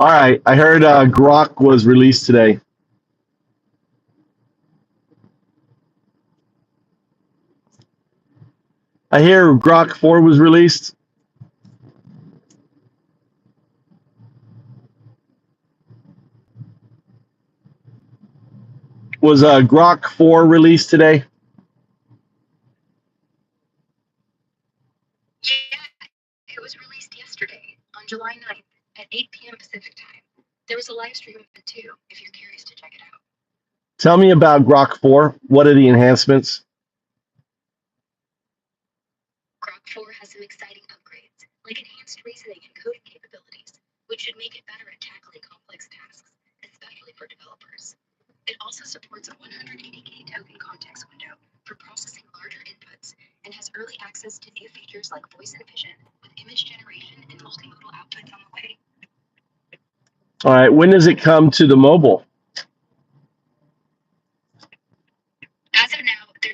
All right, I heard Grok was released today. I hear Grok 4 was released. Was Grok 4 released today? Yeah, it was released yesterday on July 9th at 8 p.m. Pacific time. There was a live stream of it too, if you're curious to check it out. Tell me about Grok 4. What are the enhancements? Grok 4 has some exciting upgrades, like enhanced reasoning and coding capabilities, which should make it better at tackling complex tasks, especially for developers. It also supports a 180K token context window for processing larger inputs and has early access to new features like voice and vision with image generation and multimodal outputs on the way. All right, when does it come to the mobile?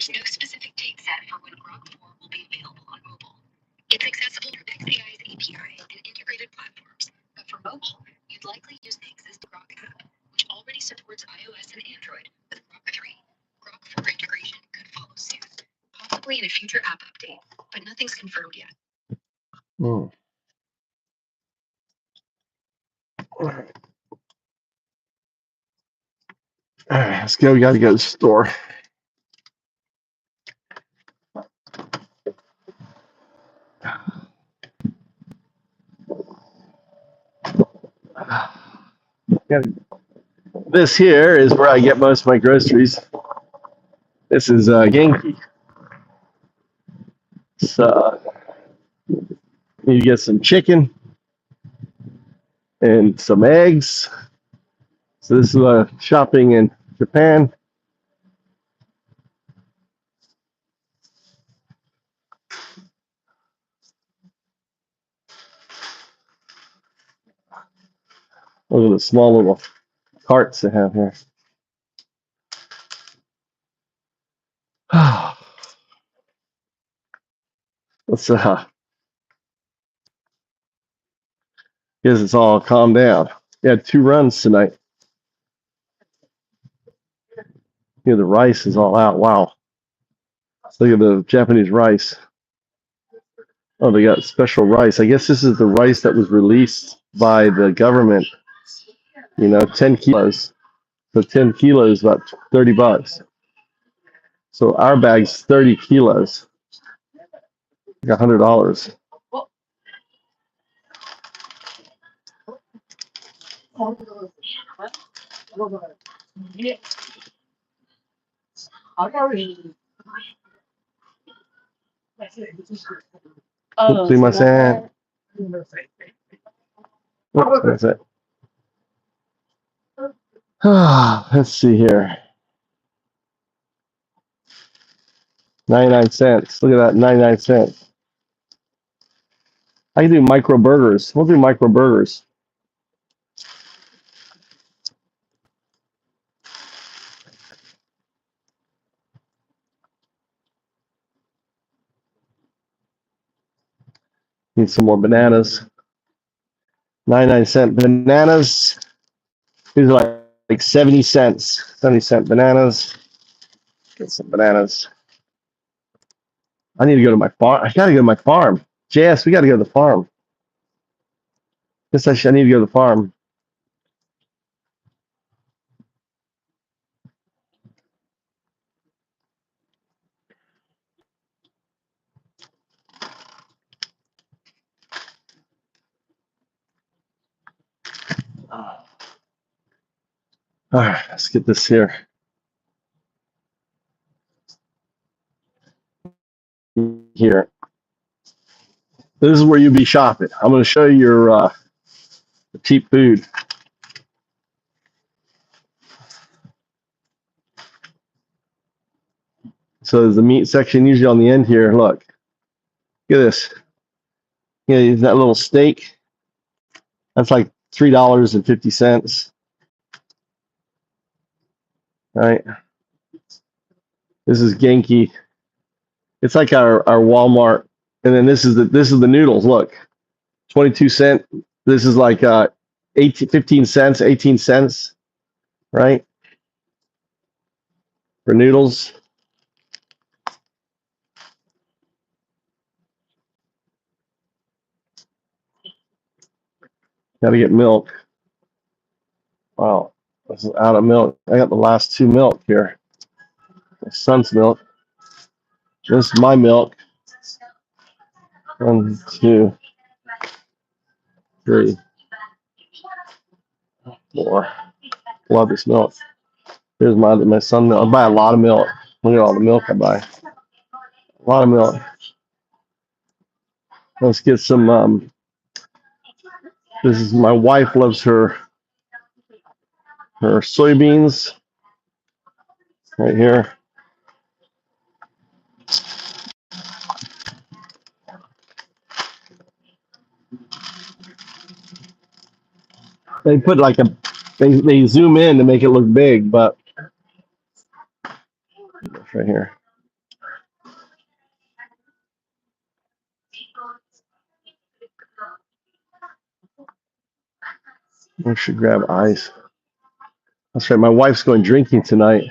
There's no specific date set for when Grok 4 will be available on mobile. It's accessible through XAI's API and integrated platforms, but for mobile, you'd likely use the existing Grok app, which already supports iOS and Android with Grok 3. Grok 4 integration could follow soon, possibly in a future app update, but nothing's confirmed yet. All right, let's go. We got to go to the store. This here is where I get most of my groceries. This is Genki. So you get some chicken and some eggs. So this is shopping in Japan. Look at the small little carts they have here. Let's guess it's all calmed down. We had 2 runs tonight. Here the rice is all out. Wow. Look at the Japanese rice. Oh, they got special rice. I guess this is the rice that was released by the government. 10 kilos. So 10 kilos, about $30. So our bag's 30 kilos. Like $100. Sumimasen. That's it. Let's see here. 99 cents. Look at that, 99 cents. I can do micro burgers. We'll do micro burgers. Need some more bananas. 99-cent bananas. These are like 70 cents. 70-cent bananas. Get some bananas. I need to go to my farm. I gotta go to my farm. JS, we gotta go to the farm. I need to go to the farm. All right, let's get this here. Here. This is where you be shopping. I'm going to show you your cheap food. So there's the meat section usually on the end here. Look. Look at this. That little steak. That's like $3.50. Right. This is Genki. It's like our Walmart. And then this is the noodles. Look. 22 cents. This is like 15 cents, 18 cents. Right? For noodles. Gotta get milk. Wow, this is out of milk. I got the last 2 milk here. My son's milk. This is my milk. 1, 2, 3, 4. Love this milk. Here's my son milk. I buy a lot of milk. Look at all the milk I buy. A lot of milk. Let's get some. This is my wife loves her soybeans. Right here. They put like they zoom in to make it look big, but right here. I should grab ice. That's right. My wife's going drinking tonight.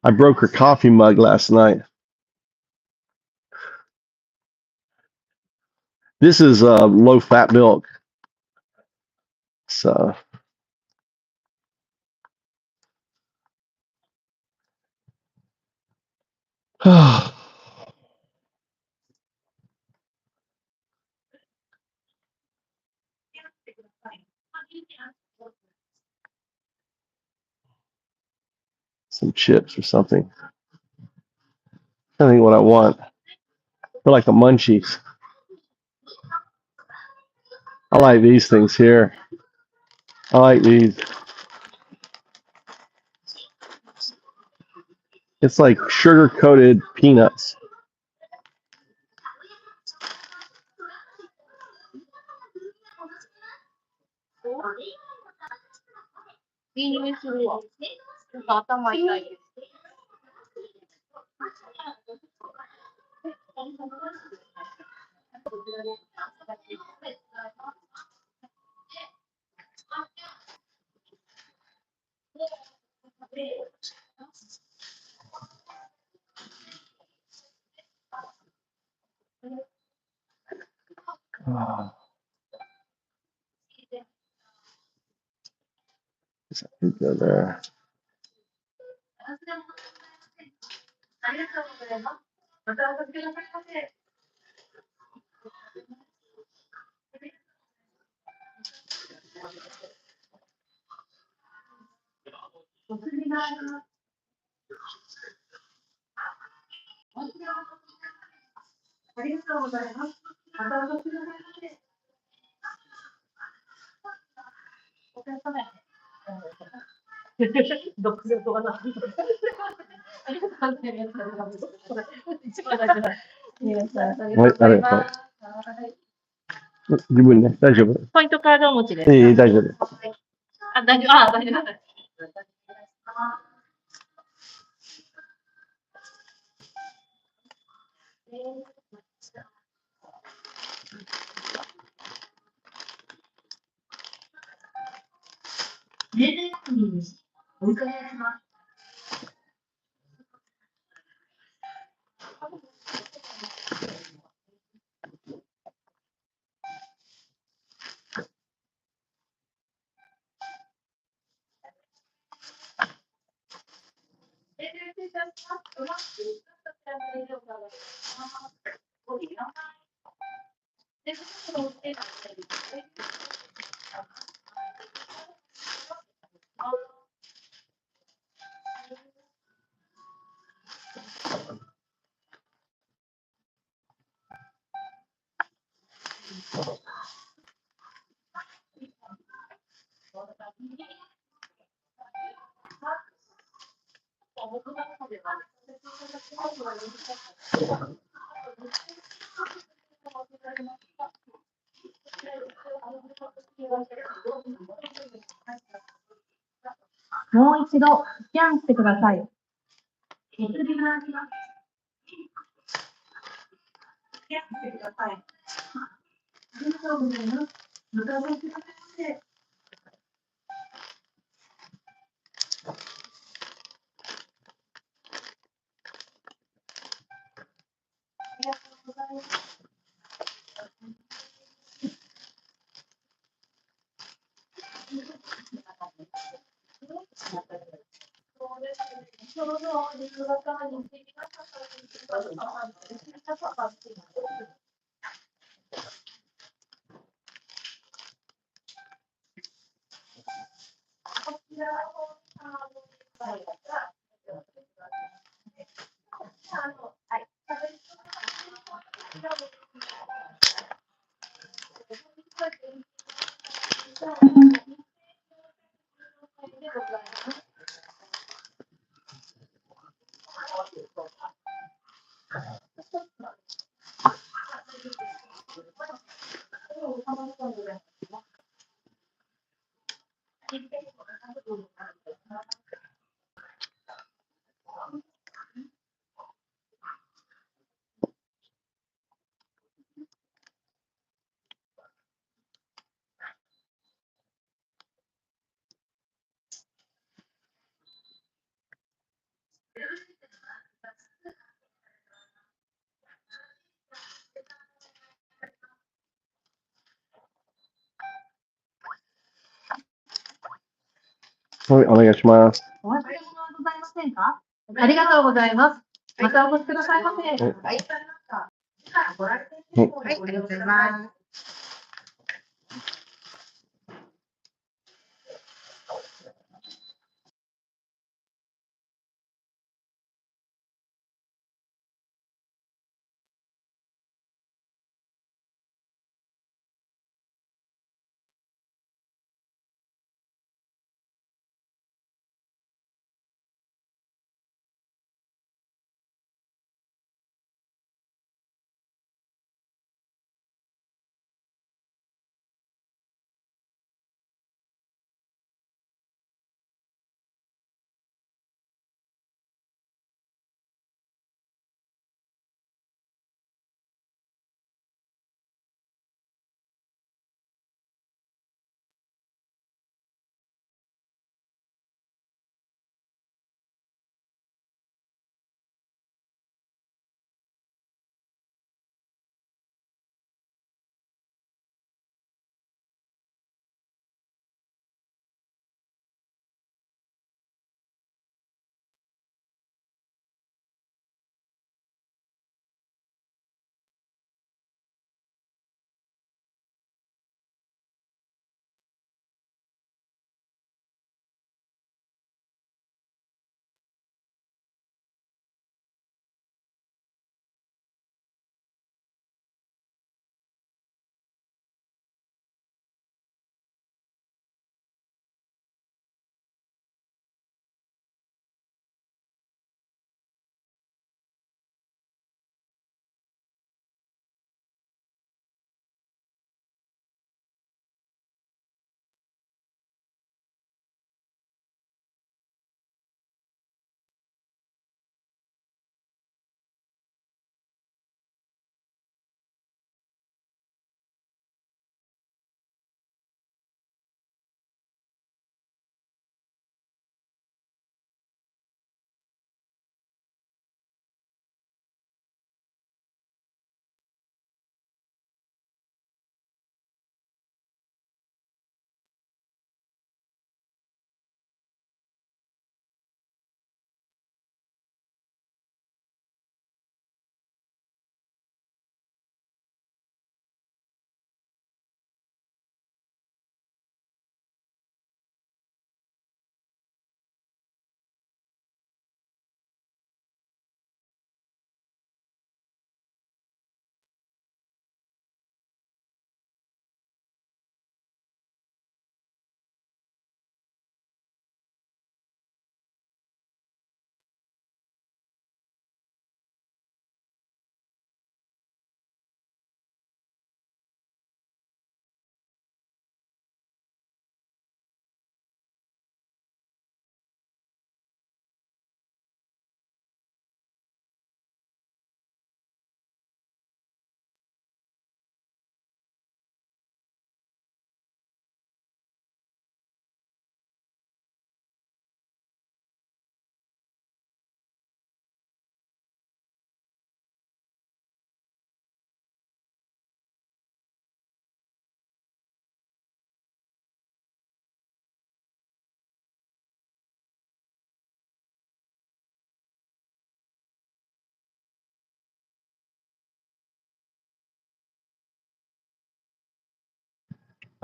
I broke her coffee mug last night. This is low-fat milk. So some chips or something. I think what I want. They're like a munchies. I like these things here. I like these. It's like sugar-coated peanuts. Oh, go there. お願いします。お忘れ物はございませんか？ありがとうございます。またお越しくださいませ。ありがとうございました。ご来店の方にご利用ください。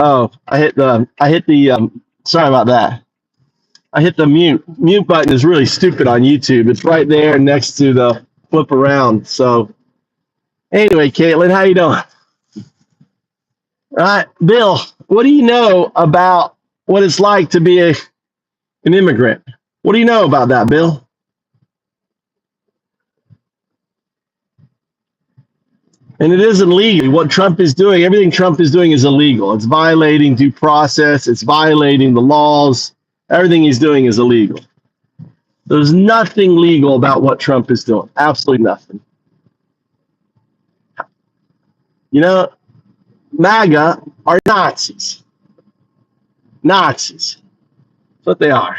Oh, I hit the sorry about that. I hit the mute button is really stupid on YouTube. It's right there next to the flip around. So anyway, Caitlin, how you doing? All right, Bill, what do you know about what it's like to be an immigrant? What do you know about that, Bill? And it isn't legal. What Trump is doing, everything Trump is doing is illegal. It's violating due process. It's violating the laws. Everything he's doing is illegal. There's nothing legal about what Trump is doing. Absolutely nothing. You know, MAGA are Nazis. Nazis. That's what they are.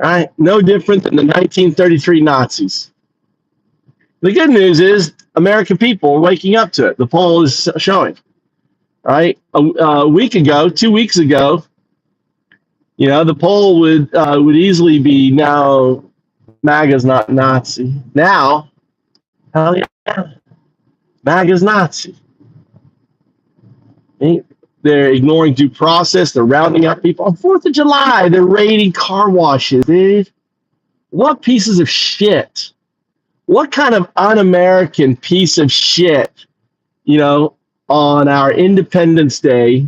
Right? No different than the 1933 Nazis. The good news is American people are waking up to it. The poll is showing. right? A week ago, 2 weeks ago, the poll would easily be now MAGA's not Nazi. Now, hell yeah, MAGA's Nazi. They're ignoring due process. They're rounding up people. On 4th of July, they're raiding car washes, dude. What pieces of shit? What kind of un-American piece of shit, on our Independence Day,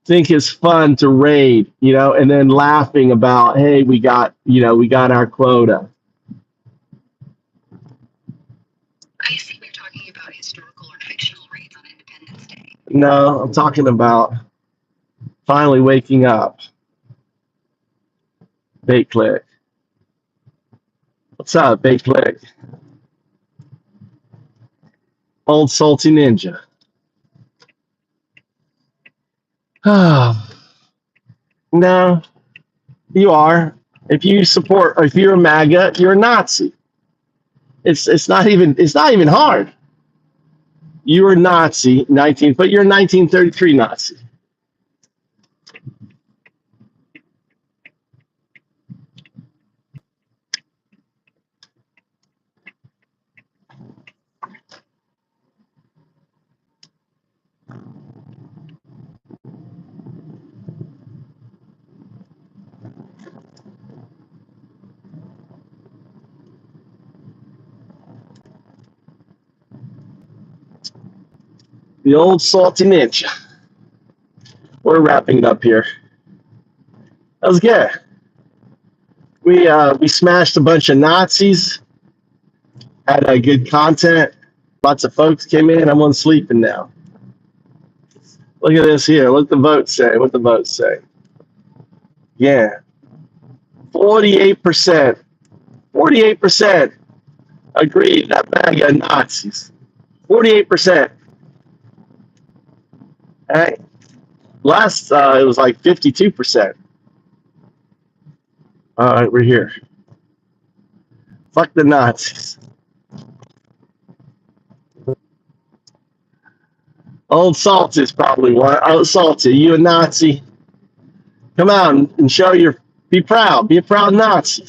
think it's fun to raid, and then laughing about, hey, we got our quota. I assume you're talking about historical or fictional raids on Independence Day. No, I'm talking about finally waking up. Bait click. What's up, bait click? Old salty ninja. No, you are. If you're a MAGA, you're a Nazi. It's not even hard. You're a Nazi, but you're a 1933 Nazi. The old salty ninja. We're wrapping it up here. That was good. We smashed a bunch of Nazis. Had good content. Lots of folks came in. I'm on sleeping now. Look at this here. What the votes say. Yeah. 48%. 48% agreed that MAGA Nazis. 48%. All right. Last, it was like 52%. All right, we're here. Fuck the Nazis. Old Salt is probably one. Old Salty, you a Nazi? Come on and show be proud. Be a proud Nazi.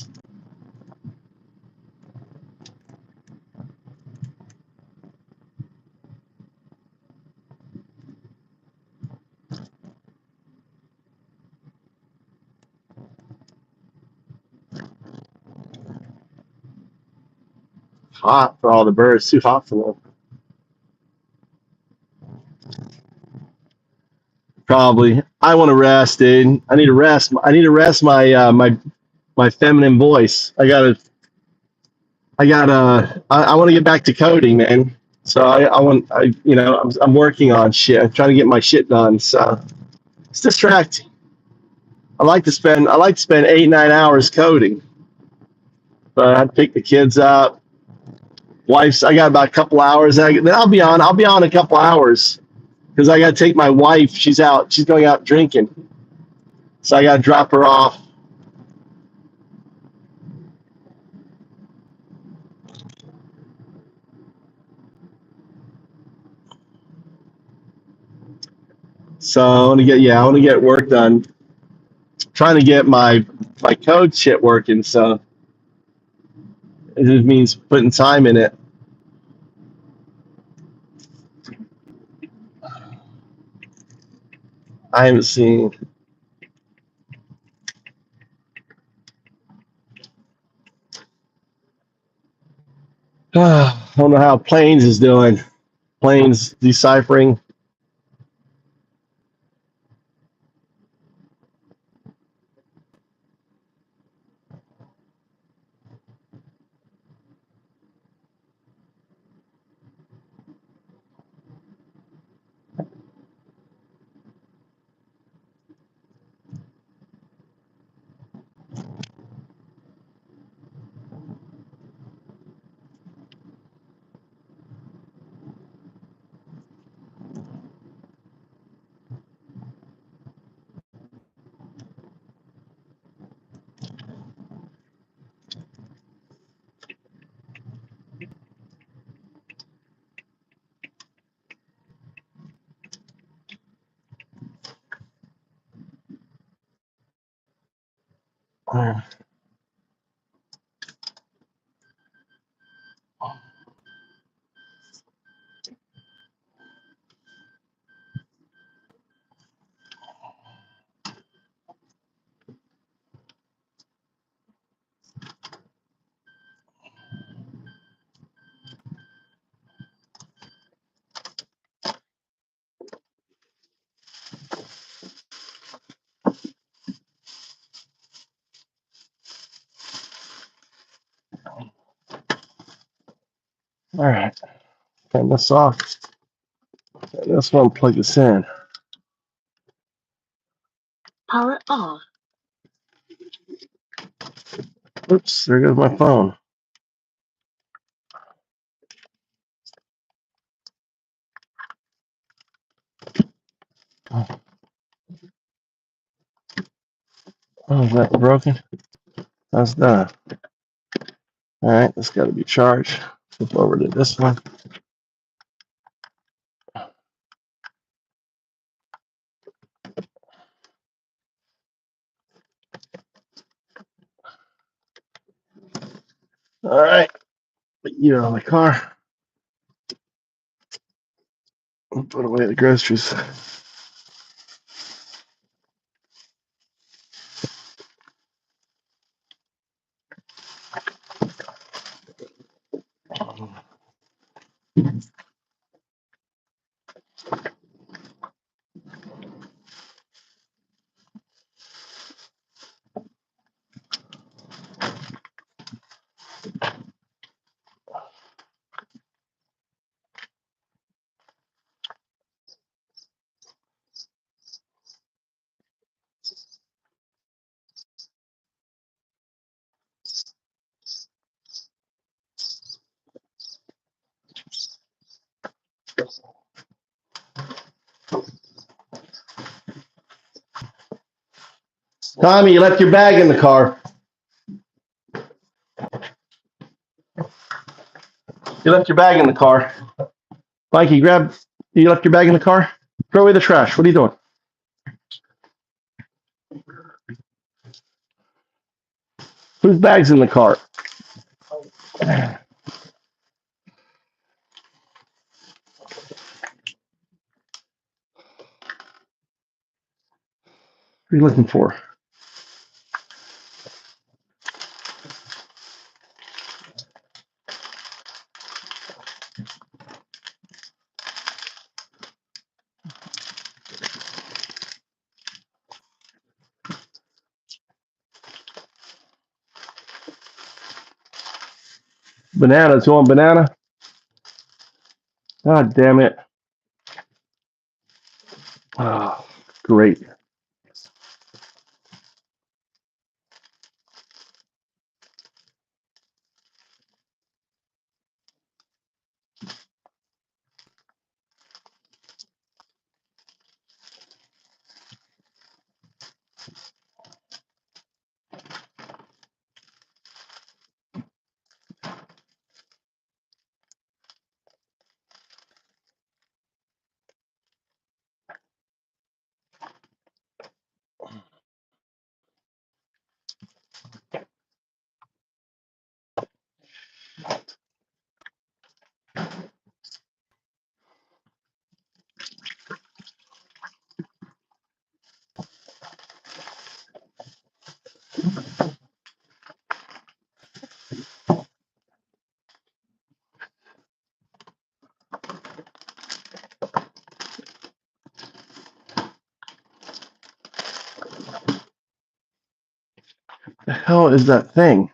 Hot for all the birds. Too hot for them. Probably. I want to rest, dude. I need to rest. I need to rest my feminine voice. I want to get back to coding, man. So I'm working on shit. I'm trying to get my shit done. So it's distracting. I like to spend 8-9 hours coding, but I'd pick the kids up. Wife's. I got about a couple hours. Then I'll be on a couple hours because I got to take my wife. She's out. She's going out drinking, so I got to drop her off. So I want to get work done. Trying to get my code shit working. So it just means putting time in it. I haven't seen. I don't know how Planes is doing. Planes deciphering. All right. Turn this off. Turn this one, plug this in. Power off. Oops, there goes my phone. Oh, is that broken? That's done. All right, that's got to be charged. Flip over to this one. All right, put you on the car. Put away the groceries. Tommy, you left your bag in the car. You left your bag in the car. Mikey, you left your bag in the car? Throw away the trash. What are you doing? Whose bag's in the car? What are you looking for? Bananas. You want banana? God damn it. Oh, great. The hell is that thing?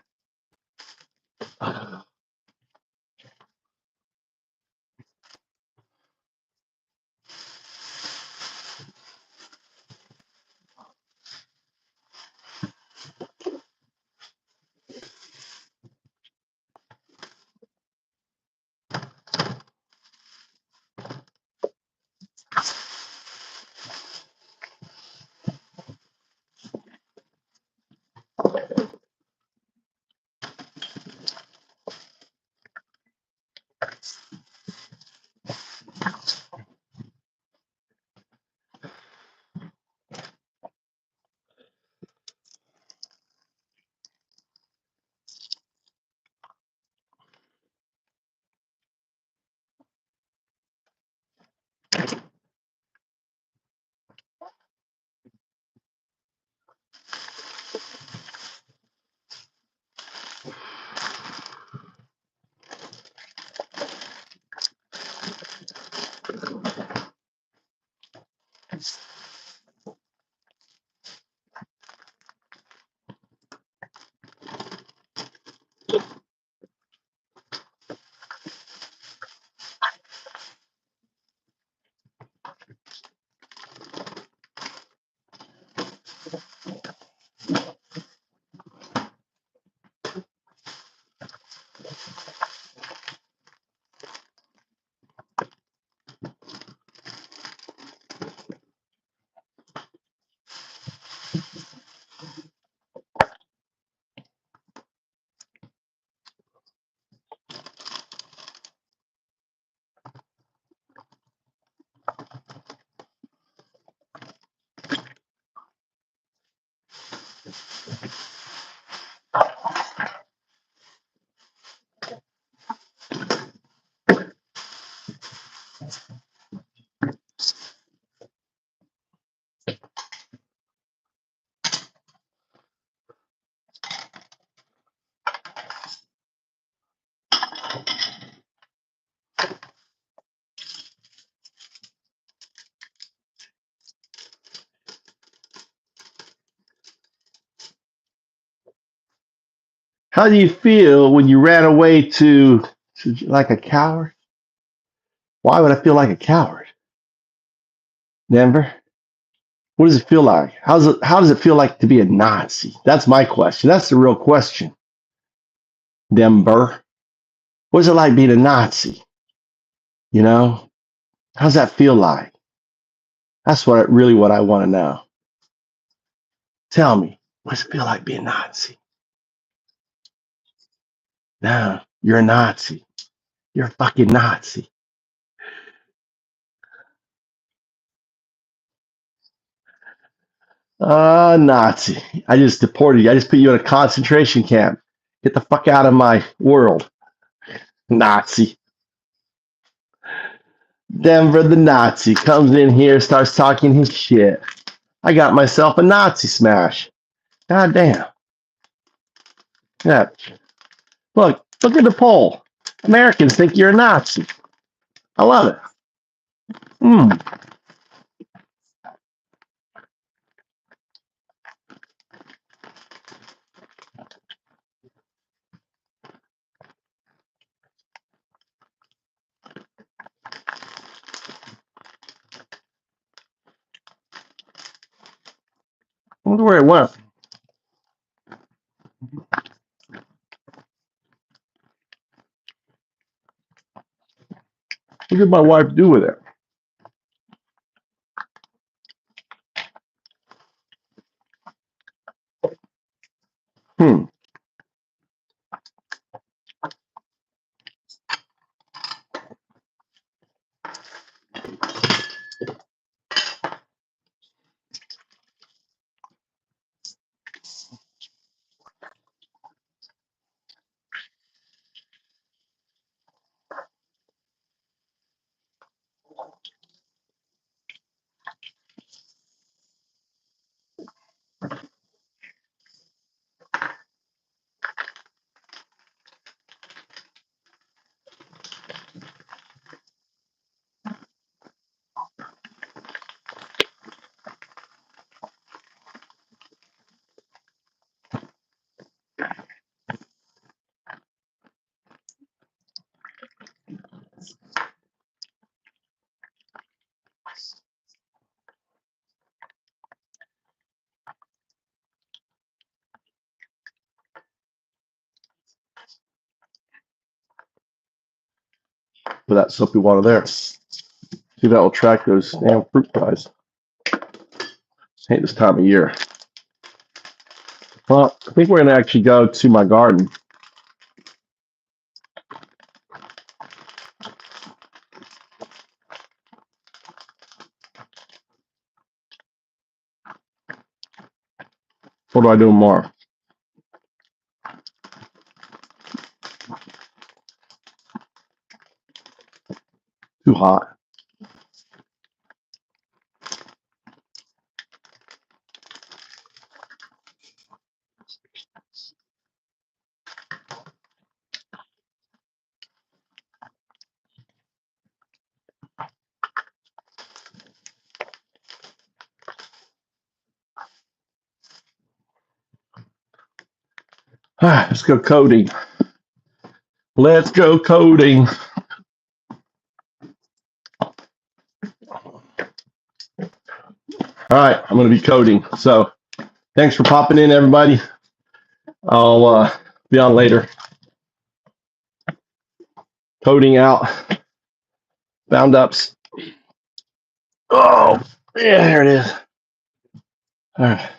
How do you feel when you ran away to like a coward? Why would I feel like a coward? Denver? What does it feel like? How does it feel like to be a Nazi? That's my question. That's the real question. Denver. What is it like being a Nazi? You know? How does that feel like? That's what I want to know. Tell me, what does it feel like being a Nazi? No, you're a Nazi. You're a fucking Nazi. Nazi. I just deported you. I just put you in a concentration camp. Get the fuck out of my world. Nazi. Denver the Nazi comes in here, starts talking his shit. I got myself a Nazi smash. God damn. Yeah. Look at the poll. Americans think you're a Nazi. I love it. I wonder where it went. What did my wife do with it? Put that soapy water there. See if that will attract those damn fruit flies. Hate this time of year. Well, I think we're going to actually go to my garden. What do I do tomorrow? Too hot. Let's go coding. Let's go coding. All right, I'm going to be coding. So thanks for popping in, everybody. I'll be on later. Coding out. Bound ups. Oh, yeah, there it is. All right.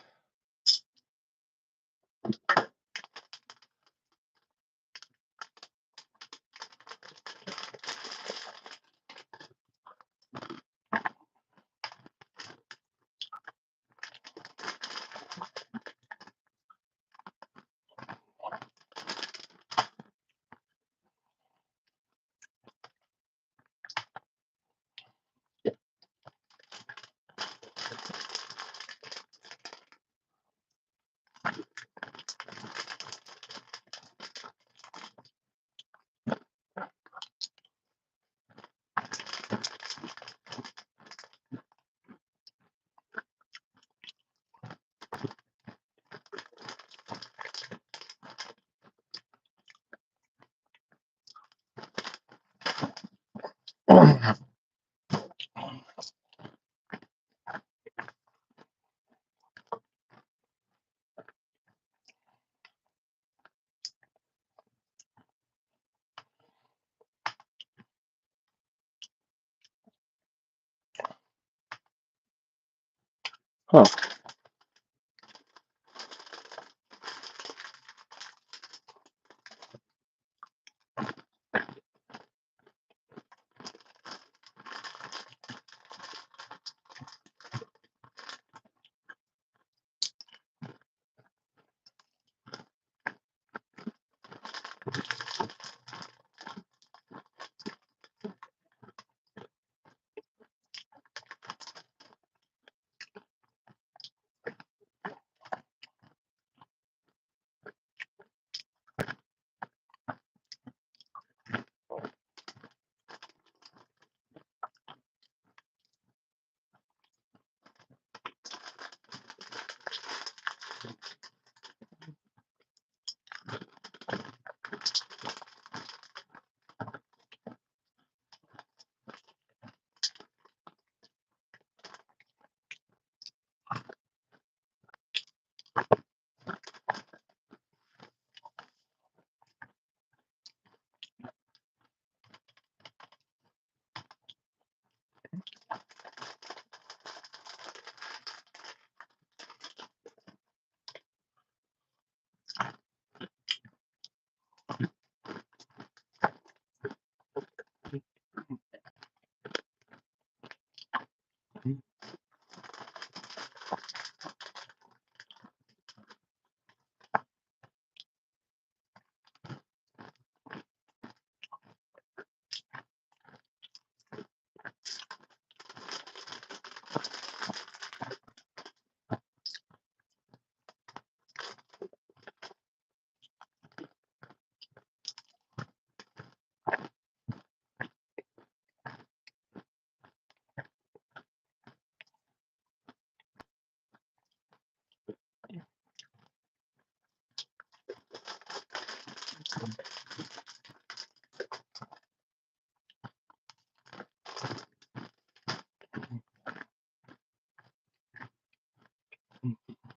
Huh.